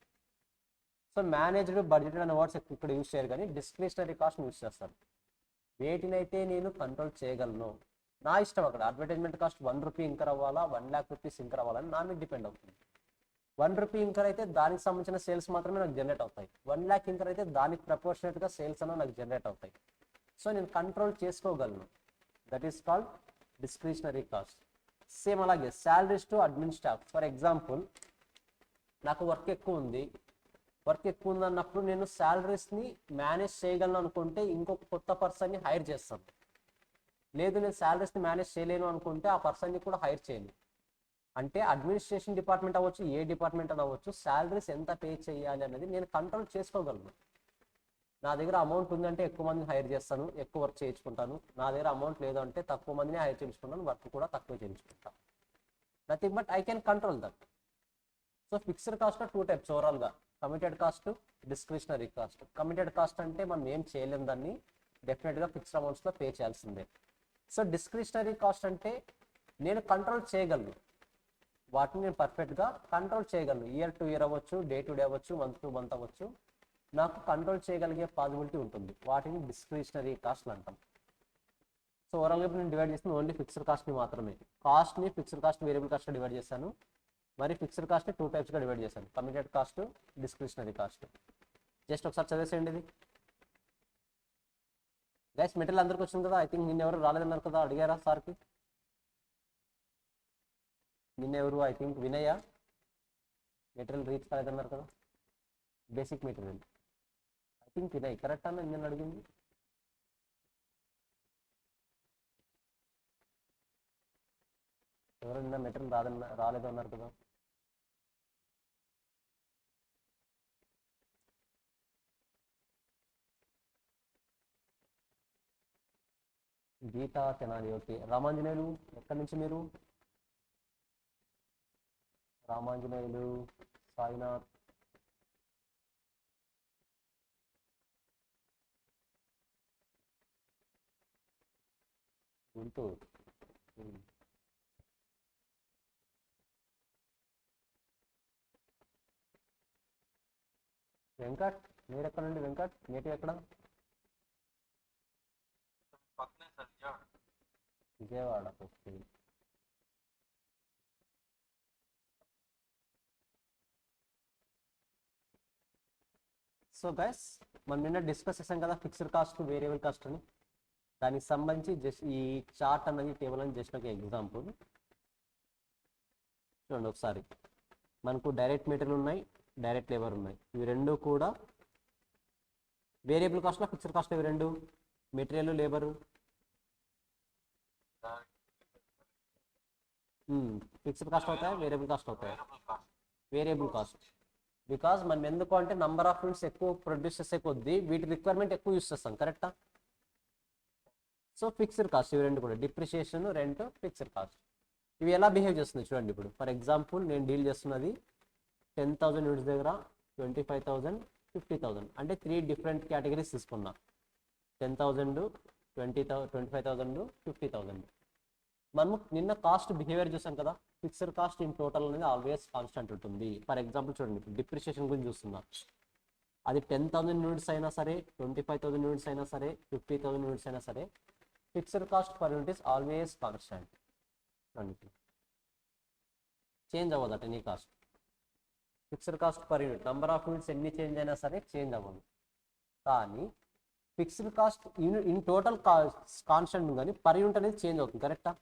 So managed budgeted అనే వర్డ్స్ ఇక్కడ యూజ్ చేయరు, కానీ డిస్క్రిషనరీ కాస్ట్ యూజ్ చేస్తారు. వేటినైతే నేను control చేయగలను, నా ఇష్టం. అక్కడ అడ్వర్టైజ్మెంట్ కాస్ట్ 1 రూపీ ఇంకర్ అవ్వాలా, 1 lakh rupees ఇంకర్ అవ్వాలని నా మీద డిపెండ్ అవుతుంది. 1 రూపీ ఇంకర్ అయితే దానికి సంబంధించిన సేల్స్ మాత్రమే నాకు జనరేట్ అవుతాయి. 1 lakh ఇంకర్ అయితే దానికి ప్రపోర్షనేట్గా సేల్స్ అన్న నాకు జనరేట్ అవుతాయి. సో నేను కంట్రోల్ చేసుకోగలను. That is called discretionary cost. Same అలాగే salaries to admin staff. For example నాకు వర్క్ ఎక్కువ ఉంది అన్నప్పుడు నేను శాలరీస్ని మేనేజ్ చేయగలను అనుకుంటే ఇంకొక కొత్త పర్సన్ని హైర్ చేస్తాను. లేదు నేను శాలరీస్ని మేనేజ్ చేయలేను అనుకుంటే ఆ పర్సన్ని కూడా హైర్ చేయను. అంటే అడ్మినిస్ట్రేషన్ డిపార్ట్మెంట్ అవ్వచ్చు, ఏ డిపార్ట్మెంట్ అని అవ్వచ్చు, శాలరీస్ ఎంత పే చేయాలి అనేది నేను కంట్రోల్ చేసుకోగలను. నా దగ్గర అమౌంట్ ఉందంటే ఎక్కువ మందిని హైర్ చేస్తాను, ఎక్కువ వర్క్ చేయించుకుంటాను. నా దగ్గర అమౌంట్ లేదు అంటే తక్కువ మందిని హైర్ చేయించుకుంటాను, వర్క్ కూడా తక్కువ చేయించుకుంటాను. Nothing but I can control that. So fixed cost 2 types ఓవరాల్గా, committed cost, discretionary cost. Committed cost అంటే మనం ఏం చేయలేం, దాన్ని డెఫినెట్గా ఫిక్స్డ్ అమౌంట్స్లో పే చేయాల్సిందే. సో డిస్క్రిషనరీ కాస్ట్ అంటే నేను కంట్రోల్ చేయగలను, వాటిని నేను పర్ఫెక్ట్గా కంట్రోల్ చేయగలను. ఇయర్ టు ఇయర్ అవ్వచ్చు, డే టు డే అవ్వచ్చు, మంత్ టు మంత్ అవ్వచ్చు, నాకు కంట్రోల్ చేయగలిగే పాసిబిలిటీ ఉంటుంది. వాటిని డిస్క్రిషనరీ కాస్ట్లు అంటాం. సో ఓవరాల్గా నేను డివైడ్ చేసిన ఓన్లీ ఫిక్స్డ్ కాస్ట్ని మాత్రమే. కాస్ట్ని fixed cost, variable cost divide చేశాను. మరి ఫిక్స్డ్ కాస్ట్ని 2 typesగా డివైడ్ చేశాను, committed cost, discretionary cost. Just ఒకసారి చదివేసేయండి ఇది. గైస్ మెటీరియల్ అందరికి వచ్చింది కదా? ఐ థింక్ నిన్న ఎవరు రాలేదన్నారు కదా, అడిగారా సార్కి? నిన్న ఎవరు? ఐ థింక్ వినయ్య మెటీరియల్ రీచ్ కాలేదన్నారు కదా, basic material. I think Vinay correct అన్న నిన్న అడిగింది. ఎవరు నిన్న మెటీరియల్ రాలేదు అన్నారు కదా? గీతా తెనాలి, ఓకే. రామాంజనేయులు ఎక్కడి నుంచి మీరు? రామాంజనేయులు, సాయినాథ్, గుంటూరు. వెంకట్ మీరు ఎక్కడ నుండి? వెంకట్ నేటివ్ ఎక్కడ? విజయవాడ, ఓకే. సో గైస్, మనం నిన్న డిస్కస్ చేసాం కదా ఫిక్స్డ్ కాస్ట్, వేరియబుల్ కాస్ట్ అని. దానికి సంబంధించి జస్ట్ ఈ చార్ట్ అన్నది, టేబుల్ అని జస్ట్ ఒక ఎగ్జాంపుల్ చూడండి ఒకసారి. మనకు డైరెక్ట్ మెటీరియల్ ఉన్నాయి, డైరెక్ట్ లేబర్ ఉన్నాయి. ఇవి రెండు కూడా వేరియబుల్ కాస్ట్లో, ఫిక్స్డ్ కాస్ట్ ఇవి రెండు. Material, labour. ఫిక్స్డ్ కాస్ట్ అవుతాయి, వేరియబుల్ కాస్ట్ అవుతాయి. వేరియబుల్ కాస్ట్, బికాజ్ మనం ఎందుకు అంటే నంబర్ ఆఫ్ యూనిట్స్ ఎక్కువ ప్రొడ్యూస్ చేసే కొద్దీ వీటి రిక్వైర్మెంట్ ఎక్కువ యూస్ చేస్తాం, కరెక్టా? సో ఫిక్స్డ్ కాస్ట్ ఇవి రెండు కూడా, డిప్రిషియేషన్, రెంట్, ఫిక్స్డ్ కాస్ట్. ఇవి ఎలా బిహేవ్ చేస్తుంది చూడండి. ఇప్పుడు ఫర్ ఎగ్జాంపుల్ నేను డీల్ చేస్తున్నది 10,000 యూనిట్స్ దగ్గర 25,000, 50,000 అంటే 3 డిఫరెంట్ కేటగిరీస్ తీసుకున్నా. 10,000, 20,000, 25,000, 50,000. మనము నిన్న కాస్ట్ బిహేవియర్ చూసాం కదా. ఫిక్స్డ్ కాస్ట్ ఇన్ టోటల్ అనేది ఆల్వేస్ కాన్స్టెంట్ ఉంటుంది. ఫర్ ఎగ్జాంపుల్ చూడండి, ఇప్పుడు డిప్రిషియేషన్ గురించి చూస్తున్నా. అది 10,000 యూనిట్స్ అయినా సరే, 25,000 యూనిట్స్ అయినా సరే, 50,000 యూనిట్స్ అయినా సరే, fixed cost per unit is always constant. Change అవ్వదట any cost. Fixed cost per unit, number of units ఎన్ని చేంజ్ అయినా సరే చేంజ్ అవ్వదు. కానీ fixed cost in total constant కానీ పర్ యూనిట్ అనేది చేంజ్ అవుతుంది, కరెక్టా?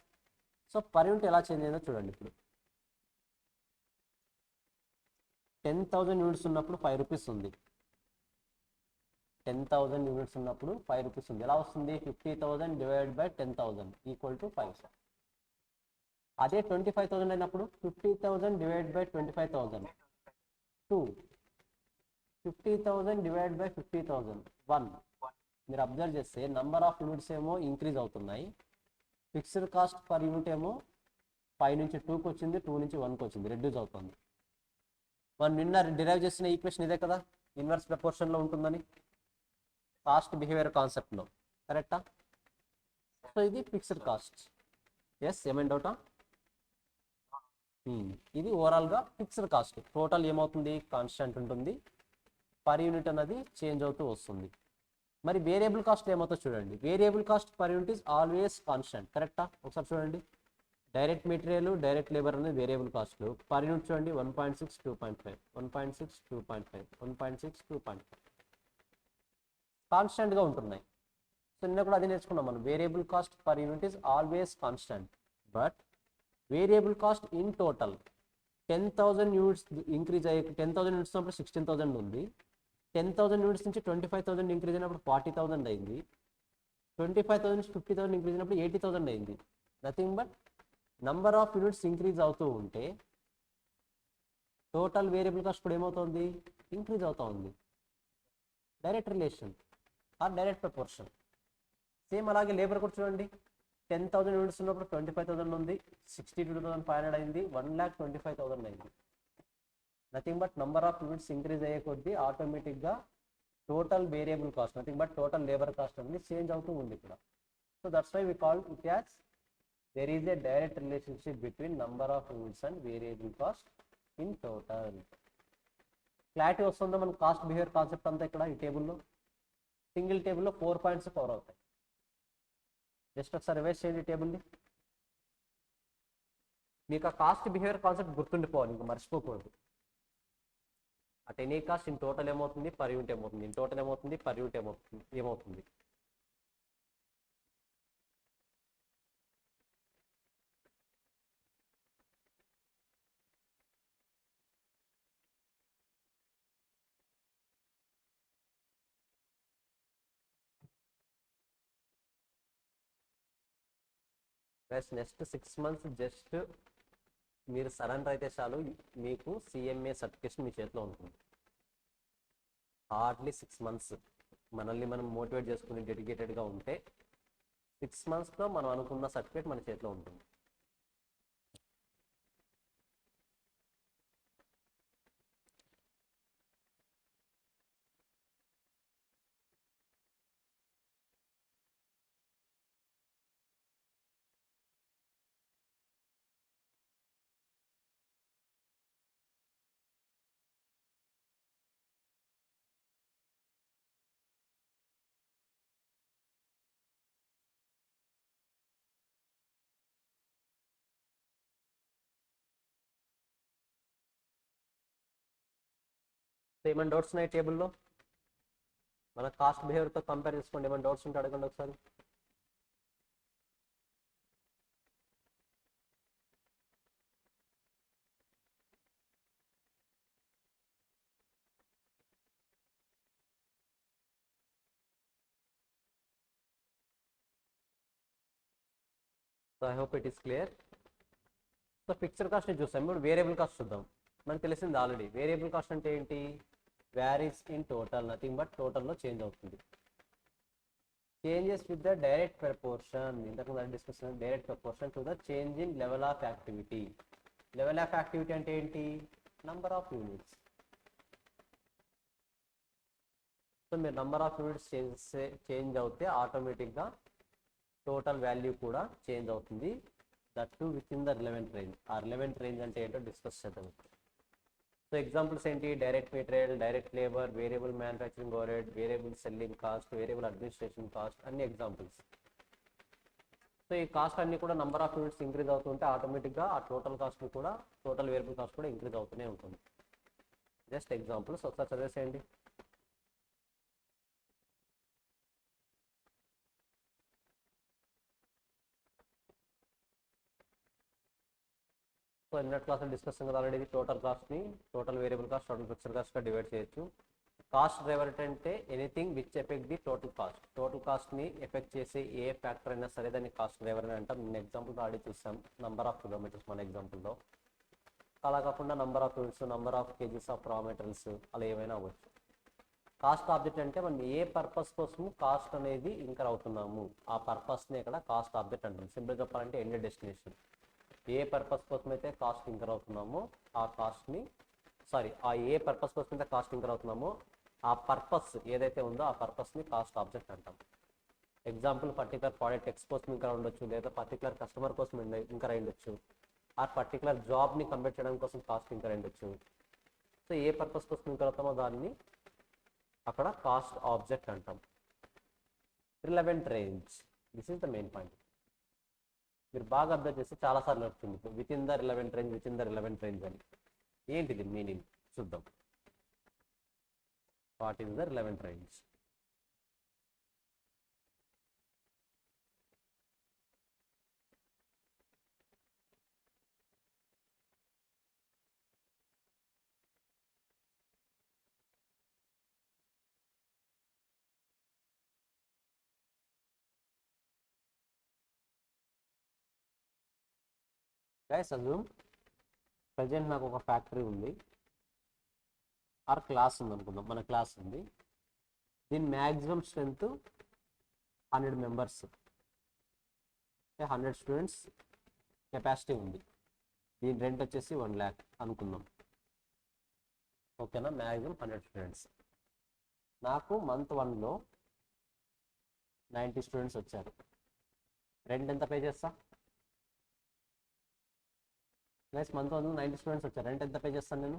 సో పర్ యూనిట్ ఎలా చేంజ్ అయిందో చూడండి. ఇప్పుడు 10,000 యూనిట్స్ ఉన్నప్పుడు 5 రూపీస్ ఉంది. 10,000 యూనిట్స్ ఉన్నప్పుడు 5 రూపీస్ ఉంది. ఎలా వస్తుంది? 50,000 డివైడెడ్ బై 10,000 ఈక్వల్ టు 5. అదే 25,000 అయినప్పుడు 50,000 డివైడెడ్ బై 25,000 2. 50,000 divided by 50,000 1. మీరు అబ్జర్వ్ చేస్తే నంబర్ ఆఫ్ యూనిట్స్ ఏమో ఇంక్రీజ్ అవుతున్నాయి. ఫిక్స్డ్ కాస్ట్ పర్ యూనిట్ ఏమో 5 నుంచి 2కి వచ్చింది, 2 నుంచి 1కి వచ్చింది, రెడ్యూస్ అవుతుంది. మనం నిన్న డిరైవ్ చేసిన ఈక్వేషన్ ఇదే కదా, ఇన్వర్స్ ప్రపోర్షన్లో ఉంటుందని కాస్ట్ బిహేవియర్ కాన్సెప్ట్లో, కరెక్టా? సో ఇది ఫిక్స్డ్ కాస్ట్. ఎస్, ఏమైనా డౌటా? ఇది ఓవరాల్గా ఫిక్స్డ్ కాస్ట్. టోటల్ ఏమవుతుంది? కాన్స్టెంట్ ఉంటుంది. పర్ యూనిట్ అనేది చేంజ్ అవుతూ వస్తుంది. మరి వేరియబుల్ కాస్ట్ ఏమవుతుందో చూడండి. Variable cost per unit is always constant, కరెక్టా? ఒకసారి చూడండి. డైరెక్ట్ మెటీరియల్, డైరెక్ట్ లేబర్ అనేది వేరియబుల్ కాస్ట్లు. పర్ యూనిట్ చూడండి 1.6, 2.5, 1.6, 2.5, 1.6, 2.5 కాన్స్టెంట్గా ఉంటున్నాయి. సో నిన్న కూడా అది నేర్చుకున్నాం మనం. Variable cost per unit is always constant, but variable cost in total 10,000 units increase అయ్యి 10,000 యూనిట్స్ ఉన్నప్పుడు 16,000 ఉంది. 10,000 యూనిట్స్ నుంచి 25,000 ఇంక్రీజ్ అయినప్పుడు 40,000 అయింది. 25,000 నుంచి 50,000 ఇంక్రీజ్ అయినప్పుడు 80,000 అయింది. Nothing but number of units increase అవుతూ ఉంటే టోటల్ వేరియబుల్ కాస్ట్ కూడా ఏమవుతుంది? ఇంక్రీజ్ అవుతూ ఉంది. Direct relation or direct proportion. Same అలాగే లేబర్ కూడా చూడండి. 10,000 యూనిట్స్ ఉన్నప్పుడు 25,000 ఉంది, 62,500 అయింది, 1,25,000 అయింది. Nothing but number of units increase అయ్యే కొద్దీ ఆటోమేటిక్గా total variable cost, nothing but total labour cost అనేది చేంజ్ అవుతూ ఉంది ఇక్కడ. So that's why we call it as there is a direct relationship between number of units and variable cost in total. Clarity వస్తుందో మన cost behaviour concept అంతా ఇక్కడ ఈ టేబుల్లో. సింగిల్ టేబుల్లో 4 పాయింట్స్ కవర్ అవుతాయి. జస్ట్ ఒకసారి రివైజ్ చేయండి టేబుల్ని. మీకు ఆ కాస్ట్ బిహేవియర్ కాన్సెప్ట్ గుర్తుండిపోవాలి, ఇంకా మర్చిపోకూడదు. At any cost in total ఏమవుతుంది? పర్ యూనిట్ ఏమవుతుంది? ఇన్ టోటల్ ఏమవుతుంది? పర్ యూనిట్ ఏమవుతుంది? నెక్స్ట్ 6 months జస్ట్ మీరు సరెండర్ అయితే చాలు, మీకు CMA సర్టిఫికేషన్ మీ చేతిలో ఉంటుంది. హార్డ్లీ 6 months మనల్ని మనం మోటివేట్ చేసుకుని డెడికేటెడ్గా ఉంటే 6 monthsలో మనం అనుకున్న సర్టిఫికేట్ మన చేతిలో ఉంటుంది. ఏమైనా డౌట్స్ ఉన్నాయి టేబుల్లో? మన కాస్ట్ బిహేవియర్తో కంపేర్ చేసుకోండి. ఏమైనా డౌట్స్ ఉంటే అడగండి ఒకసారి. So I hope it is clear. So fixed కాస్ట్ని చూస్తాం. ఇప్పుడు వేరియబుల్ కాస్ట్ చూద్దాం. మనకు తెలిసింది ఆల్రెడీ. వేరియబుల్ కాస్ట్ అంటే ఏంటి? Varies in total, nothing but టోటల్లో చేంజ్ అవుతుంది. Changes with the direct proportion, ఇంతకుముందు discussion, direct proportion to the change in level of activity. Level of activity అంటే ఏంటి? Number of units. సో మీరు number of units change అవుతే ఆటోమేటిక్గా total value కూడా change అవుతుంది. That too within the relevant range. ఆ relevant range అంటే ఏంటో డిస్కస్ చేద్దాం. సో ఎగ్జాంపుల్స్ ఏంటి? Direct material, direct labour, variable manufacturing overhead, variable selling cost, variable administration cost, అన్ని ఎగ్జాంపుల్స్. సో ఈ కాస్ట్ అన్ని కూడా నంబర్ ఆఫ్ యూనిట్స్ ఇంక్రీజ్ అవుతుంటే ఆటోమేటిక్గా ఆ టోటల్ కాస్ట్ కూడా, టోటల్ వేరియబుల్ కాస్ట్ కూడా ఇంక్రీజ్ అవుతూనే ఉంటుంది. జస్ట్ ఎగ్జాంపుల్స్ ఒకసారి చదివేసేయండి. సో నిన్నటి క్లాస్లో డిస్కషన్ కదా ఆల్రెడీ. టోటల్ కాస్ట్ని total variable cost, total fixed కాస్ట్గా డివైడ్ చేయొచ్చు. కాస్ట్ డ్రైవర్ అంటే anything which effect the total cost. Total కాస్ట్ని ఎఫెక్ట్ చేసే ఏ ఫ్యాక్టర్ అయినా సరే దాన్ని కాస్ట్ డ్రైవర్ అని అంటాం. నేను ఎగ్జాంపుల్ ఆల్రెడీ చూసాం, నంబర్ ఆఫ్ కిలోమీటర్స్ మన ఎగ్జాంపుల్లో. అలా కాకుండా number of units, number of kgs of రా మెటీరియల్స్, అలా ఏమైనా అవ్వచ్చు. కాస్ట్ ఆబ్జెక్ట్ అంటే మనం ఏ పర్పస్ కోసం కాస్ట్ అనేది ఇంకర్ అవుతున్నాము, ఆ పర్పస్ని ఇక్కడ కాస్ట్ ఆబ్జెక్ట్ అంటాం. సింపుల్ చెప్పాలంటే ఎండ్ డెస్టినేషన్. ఏ పర్పస్ కోసం అయితే కాస్ట్ ఇంకర్ అవుతున్నామో ఆ కాస్ట్ని, ఆ ఏ పర్పస్ కోసం అయితే కాస్ట్ ఇంకర్ అవుతున్నామో ఆ పర్పస్ ఏదైతే ఉందో ఆ పర్పస్ని కాస్ట్ ఆబ్జెక్ట్ అంటాం. ఎగ్జాంపుల్ పర్టికులర్ ప్రోడక్ట్ ఎక్స్ కోసం ఇంకర్ ఉండొచ్చు, లేదా పర్టికులర్ కస్టమర్ కోసం ఇంకర్ అయి ఉండొచ్చు, ఆ పర్టికులర్ జాబ్ని కంప్లీట్ చేయడం కోసం కాస్ట్ ఇంకర్ అయి ఉండొచ్చు. సో ఏ పర్పస్ కోసం ఇంకర్ అవుతామో దాన్ని అక్కడ కాస్ట్ ఆబ్జెక్ట్ అంటాం. Relevant range, this is the main point. మీరు బాగా అబ్జర్వ్ చేస్తే చాలాసార్లు వస్తుంది with in the relevant range, with in the relevant range అని. ఏంటిది మీనింగ్ చూద్దాం. What is the relevant range? Guys assume present నాకు ఒక ఫ్యాక్టరీ ఉంది, ఆర్ క్లాస్ ఉంది అనుకుందాం. మన క్లాస్ ఉంది, దీని maximum strength 100 members, 100 students capacity ఉంది. దీని రెంట్ వచ్చేసి 1 lakh అనుకుందాం. ఓకేనా? Maximum 100 students. నాకు మంత్ 1లో 90 స్టూడెంట్స్ వచ్చారు. రెంట్ ఎంత పే చేస్తా? నెక్స్ట్ మంత్ 1లో 90 స్టూడెంట్స్ వచ్చారు, రెంట్ ఎంత పే చేస్తాను నేను?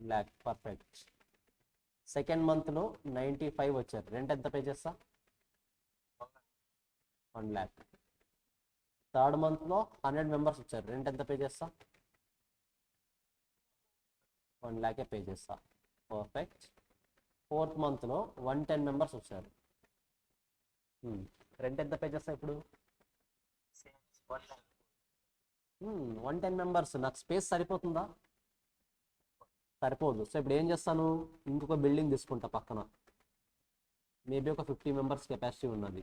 1 lakh. పర్ఫెక్ట్. సెకండ్ మంత్లో 95 వచ్చారు, రెంట్ ఎంత పే చేస్తా? 1 lakh. థర్డ్ మంత్లో 100 మెంబర్స్ వచ్చారు, రెంట్ ఎంత పే చేస్తా? 1 lakh పే చేస్తా. పర్ఫెక్ట్. ఫోర్త్ మంత్లో 110 మెంబర్స్ వచ్చారు, రెంట్ ఎంత పే చేస్తా ఇప్పుడు? 110 మెంబర్స్. నాకు స్పేస్ సరిపోతుందా? సరిపోదు. సో ఇప్పుడు ఏం చేస్తాను? ఇంకొక బిల్డింగ్ తీసుకుంటా పక్కన, మేబీ ఒక 50 మెంబర్స్ కెపాసిటీ ఉన్నది.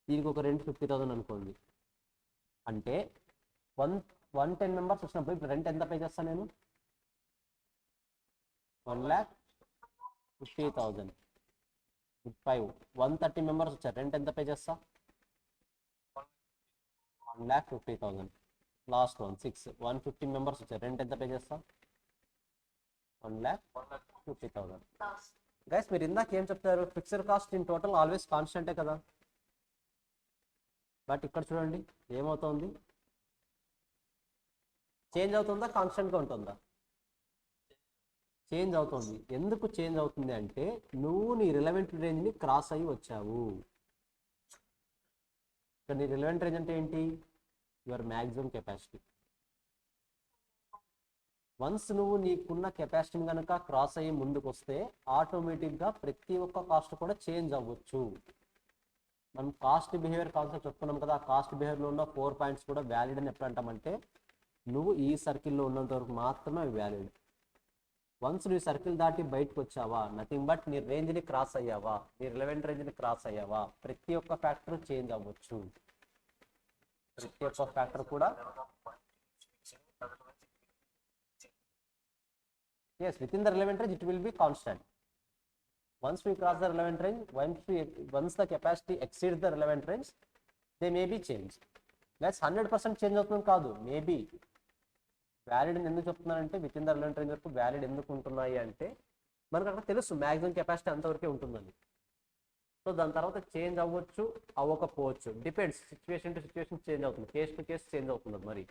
దీనికి ఒక రెంట్ 50,000 అనుకోండి. అంటే 110 మెంబర్స్ వచ్చినప్పుడు ఇప్పుడు రెంట్ ఎంత పే చేస్తాను నేను? 1,50,000. 5 130 మెంబర్స్ వచ్చారు, రెంట్ ఎంత పే చేస్తా? 1,50,000. లాస్ట్ వన్ 6 150 మెంబర్స్ వచ్చారు, రెంట్ ఎంత పే చేస్తా? 1,50,000. గైస్ మీరు ఇందాక ఏం చెప్తారు? Fixed cost in total always కాన్స్టెంటే కదా. బట్ ఇక్కడ చూడండి ఏమవుతుంది, చేంజ్ అవుతుందా కాన్స్టెంట్గా ఉంటుందా? చేంజ్ అవుతుంది. ఎందుకు చేంజ్ అవుతుంది అంటే నువ్వు నీ రిలవెంట్ రేంజ్ని క్రాస్ అయ్యి వచ్చావు. ఇక్కడ నీ రిలవెంట్ రేంజ్ అంటే ఏంటి? Your maximum capacity. వన్స్ నువ్వు నీకున్న కెపాసిటీని కనుక క్రాస్ అయ్యి ముందుకు వస్తే ఆటోమేటిక్గా ప్రతి ఒక్క కాస్ట్ కూడా చేంజ్ అవ్వచ్చు. మనం కాస్ట్ బిహేవియర్ కాన్సెప్ట్ చెప్పుకున్నాం కదా, ఆ కాస్ట్ బిహేవియర్లో ఉన్న 4 పాయింట్స్ కూడా వ్యాలిడ్ అని ఎప్పుడు అంటామంటే నువ్వు ఈ సర్కిల్లో ఉన్నంత వరకు మాత్రమే అవి వ్యాలిడ్. వన్స్ నువ్వు సర్కిల్ దాటి బయటకు వచ్చావా, నథింగ్ బట్ నీ రేంజ్ని క్రాస్ అయ్యావా, నీ రిలవెంట్ రేంజ్ని క్రాస్ అయ్యావా, ప్రతి ఒక్క ఫ్యాక్టర్ చేంజ్ అవ్వచ్చు. ప్రతి ఒక్క ఫ్యాక్టర్ కూడా yes within the relevant range it will be constant. Once we cross the relevant range, once the capacity exceeds the relevant range, they may be changed. That's 100% change అవుతుంది కాదు, maybe. Valid ఎందుకు చెప్తున్నానంటే with in the relevant range వరకు valid ఎందుకు ఉంటున్నాయి అంటే మనకు అక్కడ తెలుసు మ్యాక్సిమం కెపాసిటీ అంతవరకే ఉంటుందని. సో దాని తర్వాత చేంజ్ అవ్వచ్చు, అవ్వకపోవచ్చు, depends. Situation to situation change అవుతుంది, కేస్ టు కేస్ చేంజ్ అవుతుంది మరి.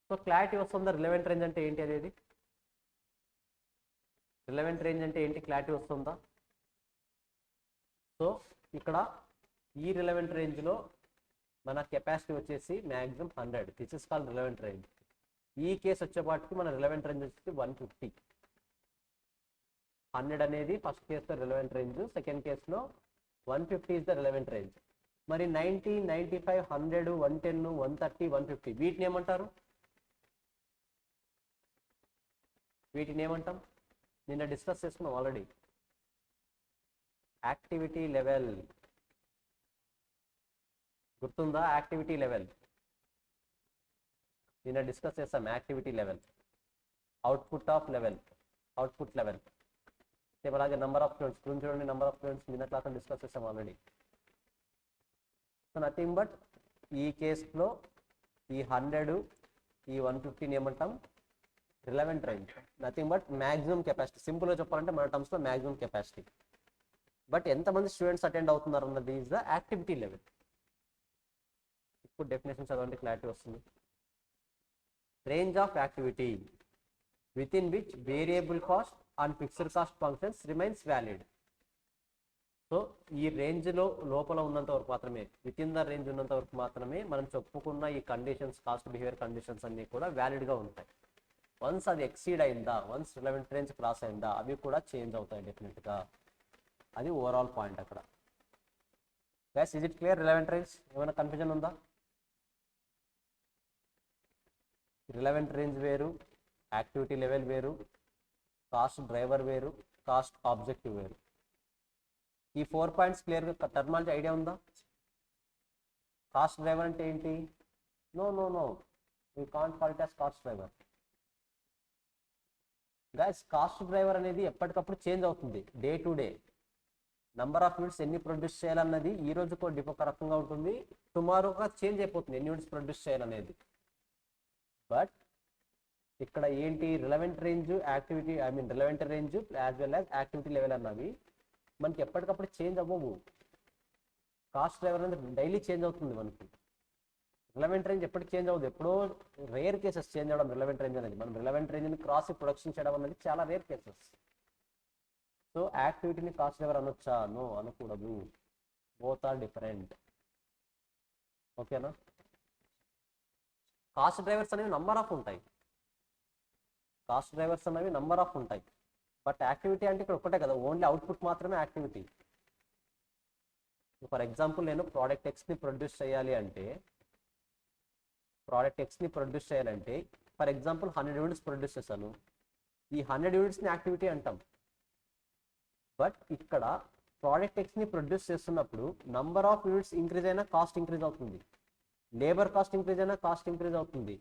సో క్లారిటీ వస్తుందా రిలవెంట్ రేంజ్ అంటే ఏంటి అనేది? రిలవెంట్ రేంజ్ అంటే ఏంటి, క్లారిటీ వస్తుందా? సో ఇక్కడ ఈ రిలవెంట్ రేంజ్లో మన కెపాసిటీ వచ్చేసి maximum 100. This is called relevant range. ఈ కేసు వచ్చేపాటికి మన రిలవెంట్ రేంజ్ వచ్చేసి 150. 100 అనేది ఫస్ట్ కేసులో రిలవెంట్ రేంజ్, సెకండ్ కేసులో 150 ఇస్ ద రిలవెంట్ రేంజ్. మరి 90, 95, 100, 110, 130, 150 వీటిని ఏమంటారు? వీటిని ఏమంటాం? నిన్న డిస్కస్ చేసుకున్నాం ఆల్రెడీ. యాక్టివిటీ లెవెల్ గుర్తుందా? యాక్టివిటీ లెవెల్ నిన్న డిస్కస్ చేస్తాం. Activity level, output of level, output level. Same అలాగే నెంబర్ ఆఫ్ స్టూడెంట్స్ గురించి చూడండి. నెంబర్ ఆఫ్ స్టూడెంట్స్ నిన్న క్లాస్లో డిస్కస్ చేస్తాం ఆల్రెడీ. సో నథింగ్ బట్ ఈ కేసులో ఈ 100, ఈ 150 ఏమంటాం? Relevant range. Nothing but maximum capacity. సింపుల్గా చెప్పాలంటే మన టర్మ్స్లో మ్యాక్సిమం కెపాసిటీ. బట్ ఎంతమంది స్టూడెంట్స్ అటెండ్ అవుతున్నారు అన్నది ఈజ్ ద యాక్టివిటీ లెవెల్. ఇప్పుడు డెఫినేషన్ చదవండి, క్లారిటీ వస్తుంది. Range of activity with in which variable cost and fixed cost functions remains valid. So ఈ రేంజ్లో లోపల ఉన్నంత వరకు మాత్రమే, విత్ ఇన్ ద రేంజ్ ఉన్నంత వరకు మాత్రమే మనం చెప్పుకున్న ఈ కండిషన్స్, కాస్ట్ బిహేవియర్ కండిషన్స్ అన్నీ కూడా వ్యాలిడ్గా ఉంటాయి. వన్స్ అది ఎక్సీడ్ అయిందా, వన్స్ రిలవెంట్ రేంజ్ క్రాస్ అయిందా, అవి కూడా చేంజ్ అవుతాయి డెఫినెట్గా. అది ఓవరాల్ పాయింట్ అక్కడ. Guys is it clear? Relevant range ఏమైనా కన్ఫ్యూజన్ ఉందా? రిలవెంట్ రేంజ్ వేరు, యాక్టివిటీ లెవెల్ వేరు, కాస్ట్ డ్రైవర్ వేరు, కాస్ట్ ఆబ్జెక్టివ్ వేరు. ఈ 4 పాయింట్స్ క్లియర్గా టర్మాలజీ ఐడియా ఉందా? కాస్ట్ డ్రైవర్ అంటే ఏంటి? No no no, you can't call it as cost driver. Guys cost driver అనేది ఎప్పటికప్పుడు చేంజ్ అవుతుంది, day to day. Number of units ఎన్ని ప్రొడ్యూస్ చేయాలన్నది ఈ రోజుకో ఒక రకంగా ఉంటుంది, టుమారోగా చేంజ్ అయిపోతుంది ఎన్ని యూనిట్స్ ప్రొడ్యూస్ చేయాలనేది. బట్ ఇక్కడ ఏంటి, relevant range, activity relevant range as well as activity level అన్నవి మనకి ఎప్పటికప్పుడు చేంజ్ అవ్వవు. కాస్ట్ డ్రైవర్ అనేది డైలీ చేంజ్ అవుతుంది మనకి. రిలవెంట్ రేంజ్ ఎప్పటికి చేంజ్ అవ్వదు, ఎప్పుడో రేర్ కేసెస్ చేంజ్ అవ్వడం రిలవెంట్ రేంజ్ అనేది. మనం రిలవెంట్ రేంజ్ని క్రాస్ ప్రొడక్షన్ చేయడం అనేది చాలా రేర్ కేసెస్. సో యాక్టివిటీని కాస్ట్ డ్రైవర్ అనొచ్చా? నో, అనకూడదు. Both are different. ఓకేనా? కాస్ట్ డ్రైవర్స్ అనేవి నంబర్ ఆఫ్ ఉంటాయి, కాస్ట్ డ్రైవర్స్ అనేవి నంబర్ ఆఫ్ ఉంటాయి. బట్ యాక్టివిటీ అంటే ఇక్కడ ఒకటే కదా, ఓన్లీ అవుట్పుట్ మాత్రమే యాక్టివిటీ. ఫర్ ఎగ్జాంపుల్ నేను ప్రోడక్ట్ ఎక్స్ని ప్రొడ్యూస్ చేయాలి అంటే, ఫర్ ఎగ్జాంపుల్ 100 యూనిట్స్ ప్రొడ్యూస్ చేశాను. ఈ 100 యూనిట్స్ని యాక్టివిటీ అంటాం. బట్ ఇక్కడ ప్రోడక్ట్ ఎక్స్ని ప్రొడ్యూస్ చేస్తున్నప్పుడు నంబర్ ఆఫ్ యూనిట్స్ ఇంక్రీజ్ అయినా కాస్ట్ ఇంక్రీజ్ అవుతుంది, లేబర్ కాస్ట్ ఇంక్రీజ్ అయినా కాస్ట్ ఇంక్రీజ్ అవుతుంది,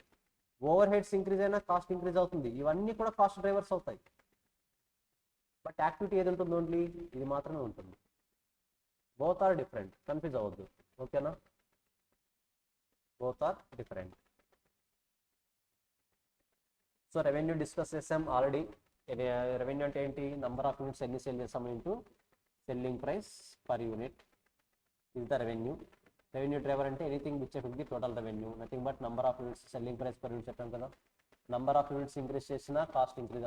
ఓవర్ హెడ్స్ ఇంక్రీజ్ అయినా కాస్ట్ ఇంక్రీజ్ అవుతుంది. ఇవన్నీ కూడా కాస్ట్ డ్రైవర్స్ అవుతాయి. బట్ యాక్టివిటీ ఏది ఉంటుంది ఓన్లీ ఇది మాత్రమే ఉంటుంది. బోత్ ఆర్ డిఫరెంట్, కన్ఫ్యూజ్ అవ్వద్దు. ఓకేనా, both are different. So revenue discuss చేసాం ఆల్రెడీ. రెవెన్యూ అంటే ఏంటి? నంబర్ ఆఫ్ యూనిట్స్ ఎన్ని సేల్ చేసాం into selling price per unit is the revenue. Revenue driver అంటే anything which effect the total revenue, nothing but number of units selling price per unit చెప్పాం కదా. Number of units increase చేసినా cost increase,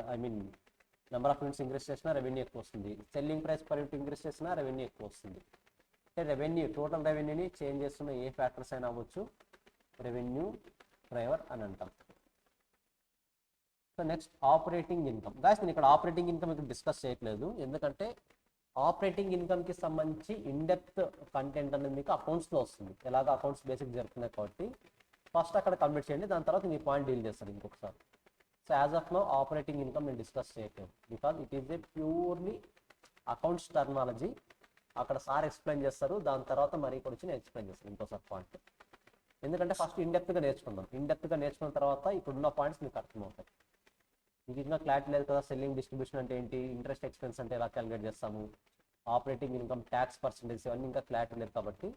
number of units increase చేసినా revenue ఎక్కువ వస్తుంది. Selling price per unit increase చేసినా revenue ఎక్కువ వస్తుంది. అంటే రెవెన్యూ, టోటల్ రెవెన్యూని చేంజ్ చేస్తున్న ఏ ఫ్యాక్టర్స్ అయినా అవ్వచ్చు, రెవెన్యూ డ్రైవర్ అని అంటాం. So next operating income. Guys నేను ఇక్కడ ఆపరేటింగ్ ఇన్కమ్ ఇక్కడ డిస్కస్ చేయట్లేదు, ఎందుకంటే ఆపరేటింగ్ ఇన్కమ్కి సంబంధించి ఇన్డెప్త్ కంటెంట్ అనేది మీకు అకౌంట్స్లో వస్తుంది. ఎలాగ అకౌంట్స్ బేసిక్ జరుగుతున్నాయి కాబట్టి ఫస్ట్ అక్కడ కంప్లీట్ చేయండి, దాని తర్వాత మీ పాయింట్ డీల్ చేస్తారు ఇంకొకసారి. So as of no operating income నేను డిస్కస్ చేయట్లేదు, because it is a purely accounts terminology. అక్కడ సార్ ఎక్స్ప్లెయిన్ చేస్తారు, దాని తర్వాత మరి ఇక్కడ వచ్చి నేను ఎక్స్ప్లెయిన్ చేస్తాను ఇంకోసారి పాయింట్. ఎందుకంటే ఫస్ట్ ఇన్డెప్త్గా నేర్చుకుందాం, ఇన్డెప్త్గా నేర్చుకున్న తర్వాత ఇప్పుడున్న పాయింట్స్ మీకు అర్థమవుతాయి. మీకు ఇంకా క్లారిటీ లేదు కదా, సెల్లింగ్ డిస్ట్రిబ్యూషన్ అంటే ఏంటి, ఇంట్రెస్ట్ ఎక్స్పెన్స్ అంటే ఎలా క్యాలిక్యులేట్ చేస్తాము, ఆపరేటింగ్ ఇన్కమ్ ట్యాక్స్ పర్సెంటేజ్ ఇవన్నీ ఇంకా క్లారిటీ లేదు కాబట్టి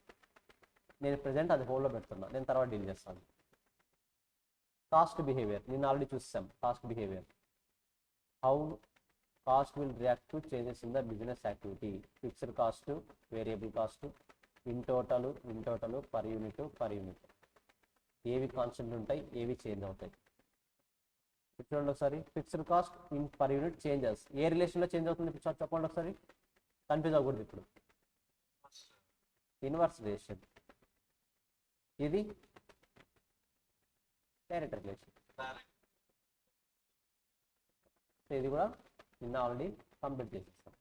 నేను ప్రెజెంట్ అది హోల్డ్లో పెడుతున్నా, నేను తర్వాత డీల్ చేస్తాను. కాస్ట్ బిహేవియర్ నేను ఆల్రెడీ చూసాం. Cost behaviour, how cost will react to changes in the business activity. Fixed cost, variable cost, in total per unit, ఏవి కాన్స్టెంట్ ఉంటాయి, ఏవి చేంజ్ అవుతాయి. చూడండి ఒకసారి, fixed cost in per unit changes ఏ రిలేషన్లో చేంజ్ అవుతుంది చెప్పండి ఒకసారి, కన్ఫ్యూజ్ అవ్వకూడదు. ఇప్పుడు ఇన్వర్స్ రిలేషన్, ఇది డైరెక్ట్ రిలేషన్. సో ఇది కూడా నిన్న ఆల్రెడీ కంప్లీట్ చేసేస్తాం.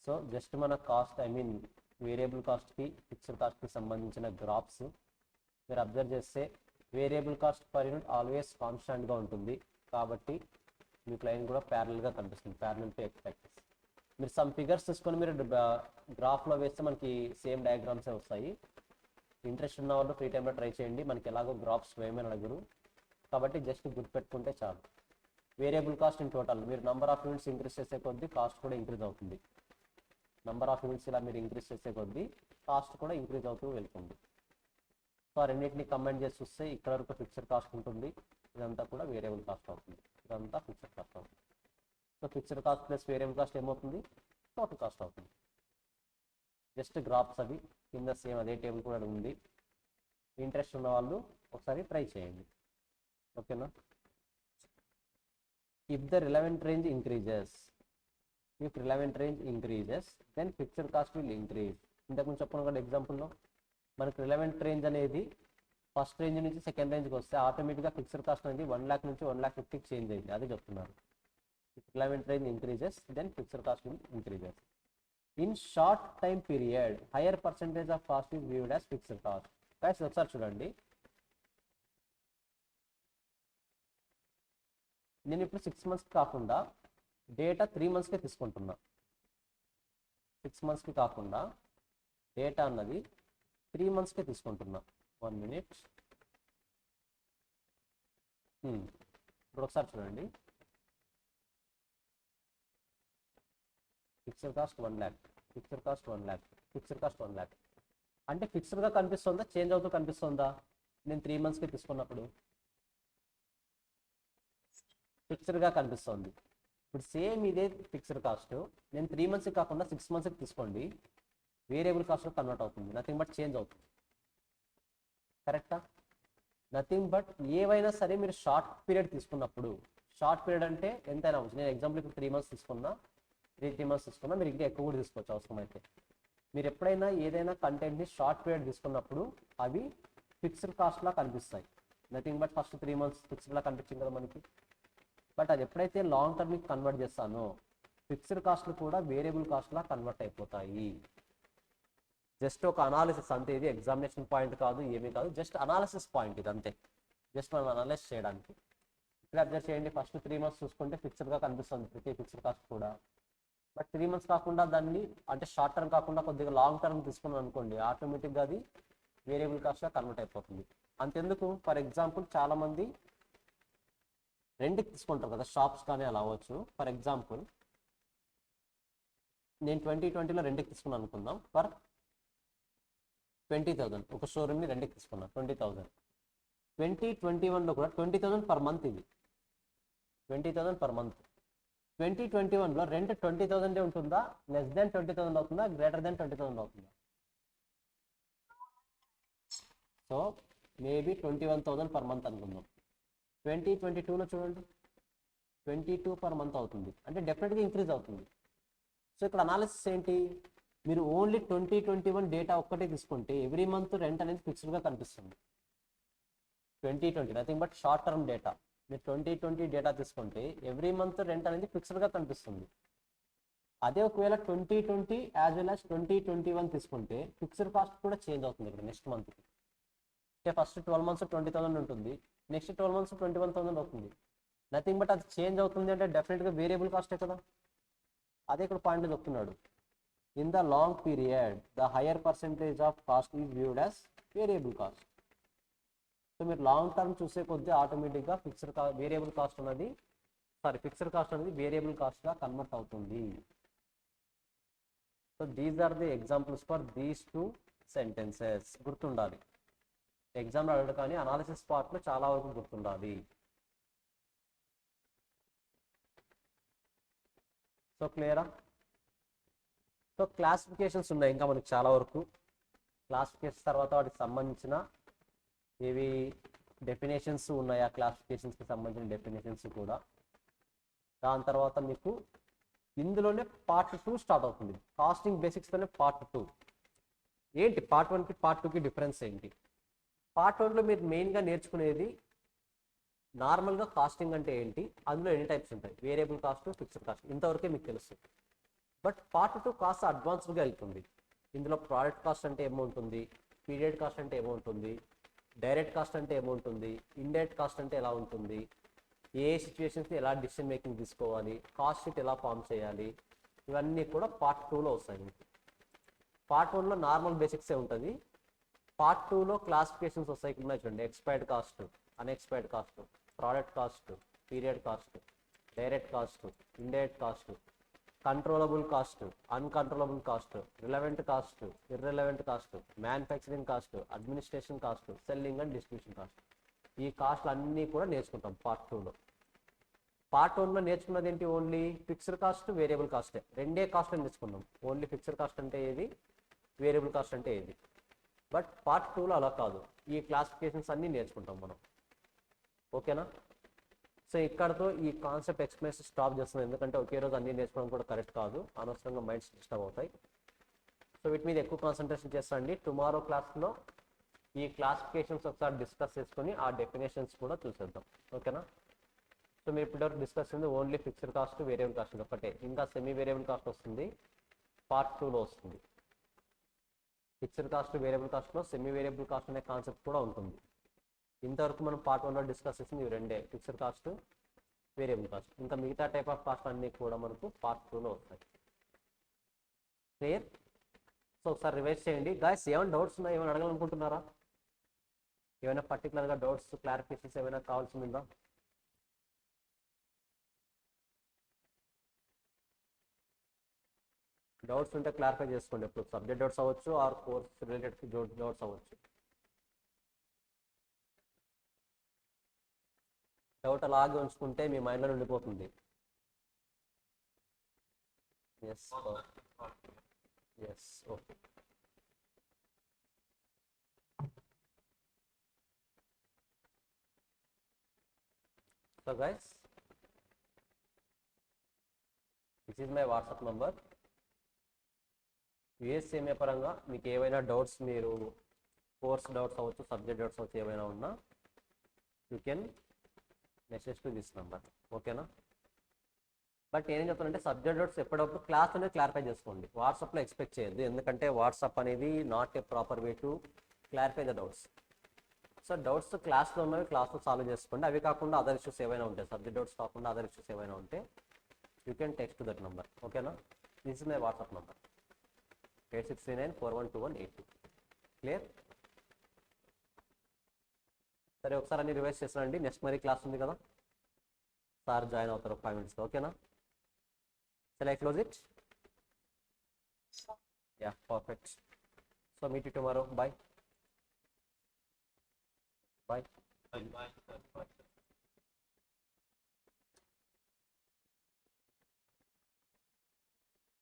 సో జస్ట్ మన కాస్ట్ వేరియబుల్ కాస్ట్కి ఫిక్స్డ్ కాస్ట్కి సంబంధించిన గ్రాఫ్స్ మీరు అబ్జర్వ్ చేస్తే variable cost per unit always కాన్స్టాంట్గా ఉంటుంది, కాబట్టి మీకు లైన్ కూడా ప్యారల్గా కనిపిస్తుంది, ప్యారల్ టు ఎక్స్ యాక్సిస్. మీరు సమ్ ఫిగర్స్ తీసుకొని మీరు గ్రాఫ్లో వేస్తే మనకి సేమ్ డయాగ్రామ్సే వస్తాయి. ఇంట్రెస్ట్ ఉన్న వాళ్ళు ఫ్రీ టైంలో ట్రై చేయండి, మనకి ఎలాగో గ్రాఫ్స్ వేయమని అడుగురు కాబట్టి జస్ట్ గుర్తుపెట్టుకుంటే చాలు. వేరియబుల్ కాస్ట్ ఇన్ టోటల్, మీరు నంబర్ ఆఫ్ యూనిట్స్ ఇంక్రీజ్ చేసే కొద్దీ కాస్ట్ కూడా ఇంక్రీజ్ అవుతుంది. నంబర్ ఆఫ్ యూనిట్స్ ఇలా మీరు ఇంక్రీజ్ చేసే కొద్దీ కాస్ట్ కూడా ఇంక్రీజ్ అవుతూ వెళ్తుంది. సో ఆ రెండింటిని కంబైన్ చేసి చూస్తే ఇక్కడ వరకు ఫిక్స్డ్ కాస్ట్ ఉంటుంది, ఇదంతా కూడా వేరియబుల్ కాస్ట్ అవుతుంది, ఇదంతా ఫిక్స్డ్ కాస్ట్ అవుతుంది. So fixed cost plus variable cost ఏమవుతుంది, టోటల్ కాస్ట్ అవుతుంది. జస్ట్ గ్రాఫ్స్ అవి కింద సేమ్ అదే టేబుల్ కూడా ఉంది, ఇంట్రెస్ట్ ఉన్న వాళ్ళు ఒకసారి ట్రై చేయండి. ఓకేనా. If the relevant range increases, then fixed cost will increase. ఇంతకుముందు చెప్పను కదా ఎగ్జాంపుల్లో, మనకు రిలవెంట్ రేంజ్ అనేది ఫస్ట్ రేంజ్ నుంచి సెకండ్ రేంజ్కి వస్తే ఆటోమేటిక్గా ఫిక్స్డ్ కాస్ట్ అనేది 1 lakh నుంచి 1,50,000 చేంజ్ అయింది, అది చెప్తున్నారు. Relevant range increases, then fixed cost will increases. In short time period higher percentage of cost is viewed as fixed cost. Guys ఒకసారి చూడండి, నేను ఇప్పుడు 6 months కాకుండా డేటా 3 monthsకే తీసుకుంటున్నా. 6 monthsకి కాకుండా డేటా అన్నది 3 monthsకే తీసుకుంటున్నా. 1 minute. ఇప్పుడు ఒకసారి చూడండి, fixed cost 1 lakh, fixed cost 1 lakh, fixed cost 1 lakh. అంటే ఫిక్స్డ్గా కనిపిస్తుందా, చేంజ్ అవుతూ కనిపిస్తుందా? నేను 3 monthsకే తీసుకున్నప్పుడు ఫిక్స్డ్గా కనిపిస్తుంది. ఇప్పుడు సేమ్ ఇదే ఫిక్స్డ్ కాస్ట్ నేను 3 monthsకి కాకుండా 6 monthsకి తీసుకోండి, వేరియబుల్ కాస్ట్లో కన్వర్ట్ అవుతుంది, నథింగ్ బట్ చేంజ్ అవుతుంది. కరెక్టా? నథింగ్ బట్ ఏవైనా సరే మీరు షార్ట్ పీరియడ్ తీసుకున్నప్పుడు, షార్ట్ పీరియడ్ అంటే ఎంతైనా అవ్వచ్చు. నేను ఎగ్జాంపుల్ ఇప్పుడు 3 months తీసుకున్నా, 3 months తీసుకున్నా, మీరు ఇంకా ఎక్కువ కూడా తీసుకోవచ్చు అవసరం అయితే. మీరు ఎప్పుడైనా ఏదైనా కంటెంట్ని షార్ట్ పీరియడ్ తీసుకున్నప్పుడు అవి ఫిక్స్డ్ కాస్ట్లా కనిపిస్తాయి. నథింగ్ బట్ ఫస్ట్ 3 months ఫిక్స్డ్లా కనిపించింది కదా మనకి. బట్ అది ఎప్పుడైతే లాంగ్ టర్మ్కి కన్వర్ట్ చేస్తానో ఫిక్స్డ్ కాస్ట్లు కూడా వేరియబుల్ కాస్ట్లా కన్వర్ట్ అయిపోతాయి. జస్ట్ ఒక అనాలిసిస్ అంతే, ఇది ఎగ్జామినేషన్ పాయింట్ కాదు, ఏమీ కాదు, జస్ట్ అనాలిసిస్ పాయింట్ ఇది అంతే, జస్ట్ మనం అనలైజ్ చేయడానికి. ఇక్కడ అబ్జర్వ్ చేయండి, ఫస్ట్ 3 months చూసుకుంటే ఫిక్స్డ్గా కనిపిస్తుంది ప్రతి ఫిక్స్డ్ కాస్ట్ కూడా. బట్ 3 months కాకుండా దాన్ని అంటే షార్ట్ టర్మ్ కాకుండా కొద్దిగా లాంగ్ టర్మ్ తీసుకున్నాం అనుకోండి, ఆటోమేటిక్గా అది వేరియబుల్ కాస్ట్గా కన్వర్ట్ అయిపోతుంది. అంతెందుకు, ఫర్ ఎగ్జాంపుల్ చాలామంది రెంట్కి తీసుకుంటారు కదా, షాప్స్ కానీ అలా అవ్వచ్చు. ఫర్ ఎగ్జాంపుల్ నేను 2020లో రెంట్కి తీసుకున్నాను అనుకుందాం ఫర్ 20,000. ఒక షోరూమ్ని రెంట్కి తీసుకున్నాను 20,000. 2021లో కూడా 20,000 పర్ మంత్, ఇది 20,000 పర్ మంత్. 2021లో రెంట్ 20,000 ఉంటుందా, లెస్ దాన్ 20,000 అవుతుందా, గ్రేటర్ దాన్ 20,000 అవుతుందా? సో మేబీ 21,000 పర్ మంత్ అనుకుందాం. 2022లో చూడండి 22 పర్ మంత్ అవుతుంది, అంటే డెఫినెట్గా ఇంక్రీజ్ అవుతుంది. సో ఇక్కడ అనాలిసిస్ ఏంటి, మీరు ఓన్లీ 2021 డేటా ఒక్కటే తీసుకుంటే ఎవ్రీ మంత్ రెంట్ అనేది ఫిక్స్డ్గా కనిపిస్తుంది. 2020 nothing but short term data. మీరు 2020 డేటా తీసుకుంటే ఎవ్రీ మంత్ రెంట్ అనేది ఫిక్స్డ్గా కనిపిస్తుంది. అదే ఒకవేళ 2020 యాజ్ వెల్ యాజ్ 2021 తీసుకుంటే ఫిక్స్డ్ కాస్ట్ కూడా చేంజ్ అవుతుంది ఇక్కడ నెక్స్ట్ మంత్కి. అంటే ఫస్ట్ 12 మంత్స్ 20,000 ఉంటుంది, నెక్స్ట్ 12 మంత్స్ 21,000 అవుతుంది. నథింగ్ బట్ అది చేంజ్ అవుతుంది అంటే డెఫినెట్గా వేరియబుల్ కాస్టే కదా. అదే ఇక్కడ పాయింట్లో చెప్తున్నాడు, in the long period the higher percentage of cost is viewed as variable cost. So మీరు లాంగ్ టర్మ్ చూసే కొద్దీ ఆటోమేటిక్గా ఫిక్స్డ్ కాస్ట్ అనేది వేరియబుల్ కాస్ట్గా కన్వర్ట్ అవుతుంది. So these are the examples for these 2 sentences. గుర్తుండాలి, ఎగ్జామ్లో అడగడు కానీ అనాలిసిస్ పార్ట్లో చాలా వరకు గుర్తుండాలి. సో క్లియరా? సో క్లాసిఫికేషన్స్ ఉన్నాయి ఇంకా మనకి చాలా వరకు. క్లాసిఫికేషన్స్ తర్వాత వాటికి సంబంధించిన ఏవి డెఫినేషన్స్ ఉన్నాయి, ఆ క్లాసిఫికేషన్స్కి సంబంధించిన డెఫినేషన్స్ కూడా. దాని తర్వాత మీకు ఇందులోనే పార్ట్ 2 స్టార్ట్ అవుతుంది, కాస్టింగ్ బేసిక్స్తోనే పార్ట్ 2. ఏంటి పార్ట్ 1కి పార్ట్ 2కి డిఫరెన్స్ ఏంటి? పార్ట్ 1లో మీరు మెయిన్గా నేర్చుకునేది నార్మల్గా కాస్టింగ్ అంటే ఏంటి, అందులో ఎన్ని టైప్స్ ఉంటాయి, వేరియబుల్ కాస్ట్, ఫిక్స్డ్ కాస్ట్, ఇంతవరకే మీకు తెలుస్తుంది. బట్ పార్ట్ 2 కాస్ట్ అడ్వాన్స్డ్గా వెళ్తుంది. ఇందులో ప్రోడక్ట్ కాస్ట్ అంటే ఏమవుతుంది, పీరియడ్ కాస్ట్ అంటే ఏమవుతుంది, డైరెక్ట్ కాస్ట్ అంటే ఏమవుతుంది, ఇండైరెక్ట్ కాస్ట్ అంటే ఎలా ఉంటుంది, ఏ సిచ్యువేషన్స్కి ఎలా డిసిషన్ మేకింగ్ తీసుకోవాలి, కాస్ట్ షీట్ ఎలా ఫామ్ చేయాలి, ఇవన్నీ కూడా పార్ట్ 2లో వస్తాయి. పార్ట్ 1లో నార్మల్ బేసిక్సే ఉంటుంది. పార్ట్ 2లో క్లాసిఫికేషన్స్ వస్తాయి. ఉన్నాయి చూడండి, expired cost, unexpired cost, product cost, period cost, direct cost, indirect cost, controllable cost, uncontrollable cost, relevant cost, irrelevant cost, manufacturing cost, administration cost, selling and distribution cost. ఈ కాస్ట్లు అన్నీ కూడా నేర్చుకుంటాం part 2లో. Part 1లో నేర్చుకున్నది ఏంటి, ఓన్లీ ఫిక్స్డ్ కాస్ట్, వేరియబుల్ కాస్టే, రెండే cost నేర్చుకున్నాం. Only fixed cost అంటే ఏది, వేరియబుల్ కాస్ట్ అంటే ఏది. బట్ పార్ట్ 2లో అలా కాదు, ఈ క్లాసిఫికేషన్స్ అన్నీ నేర్చుకుంటాం మనం. ఓకేనా? సో ఇక్కడతో ఈ కాన్సెప్ట్ ఎక్స్ప్లెనేషన్ స్టాప్ చేస్తున్నాం, ఎందుకంటే ఒకే రోజు అన్నీ నేర్చుకోవడం కూడా కరెక్ట్ కాదు, అనవసరంగా మైండ్స్ డిస్టర్బ్ అవుతాయి. సో వీటి మీద ఎక్కువ కాన్సన్ట్రేషన్ చేస్తాండి. టుమారో క్లాస్లో ఈ క్లాసిఫికేషన్స్ ఒకసారి డిస్కస్ చేసుకొని ఆ డెఫినేషన్స్ కూడా చూసేద్దాం. ఓకేనా? సో మీరు ఇప్పటివరకు డిస్కస్ చేసింది only fixed cost, variable cost ఒకటే. ఇంకా సెమీ వేరియబుల్ కాస్ట్ వస్తుంది, పార్ట్ 2లో వస్తుంది. ఫిక్స్డ్ కాస్ట్, వేరియబుల్ కాస్ట్లో సెమీ వేరియబుల్ కాస్ట్ అనే కాన్సెప్ట్ కూడా ఉంటుంది. ఇంతవరకు మనం పార్ట్ 1లో డిస్కస్ చేసింది ఇవి రెండే, ఫిక్స్డ్ కాస్ట్, వేరియబుల్ కాస్ట్. ఇంకా మిగతా టైప్ ఆఫ్ కాస్ట్ అన్నీ కూడా మనకు పార్ట్ 2లో వస్తాయి. క్లియర్? సో ఒకసారి రివైజ్ చేయండి గాయస్. ఏమైనా డౌట్స్ ఉన్నాయా, ఏమైనా అడగాలనుకుంటున్నారా, ఏమైనా పర్టికులర్గా డౌట్స్, క్లారిఫికేషన్స్ ఏమైనా కావాల్సి ఉందా? డౌట్స్ ఉంటే క్లారిఫై చేసుకోండి. ఇప్పుడు సబ్జెక్ట్ డౌట్స్ అవ్వచ్చు, ఆర్ కోర్స్ రిలేటెడ్ డౌట్స్ అవ్వచ్చు. డౌట్ అలాగే ఉంచుకుంటే మీ మైండ్లో ఉండిపోతుంది. Yes yes okay. So guys, this is my WhatsApp number. US CMA పరంగా మీకు ఏవైనా డౌట్స్, మీరు కోర్స్ డౌట్స్ అవ్వచ్చు, సబ్జెక్ట్ డౌట్స్ అవ్వచ్చు, ఏమైనా ఉన్నా you can message to this number. ఓకేనా? బట్ నేనేం చెప్తానంటే సబ్జెక్ట్ డౌట్స్ ఎప్పుడప్పుడు క్లాస్ అనేది క్లారిఫై చేసుకోండి, వాట్సాప్లో ఎక్స్పెక్ట్ చేయొద్దు. ఎందుకంటే వాట్సాప్ అనేది not a proper way to clarify the doubts. So doubts క్లాస్లో ఉన్నవి క్లాస్లో సాల్వ్ చేసుకోండి. అవి కాకుండా అదర్ ఇష్యూస్ ఏమైనా ఉంటాయి, సబ్జెక్ట్ డౌట్స్ కాకుండా అదర్ ఇష్యూస్ ఏమైనా ఉంటే you can text to that number. ఓకేనా? This is my WhatsApp number 8639412182. Clear? సరే, ఒకసారి అన్ని రివైజ్ చేస్తానండి. నెక్స్ట్ మరీ క్లాస్ ఉంది కదా. సార్ జాయిన్ అవుతారు 5 minutes. ఓకేనా? Shall I close it? Yeah, perfect. So meet you tomorrow. Bye. Bye. Bye. Bye.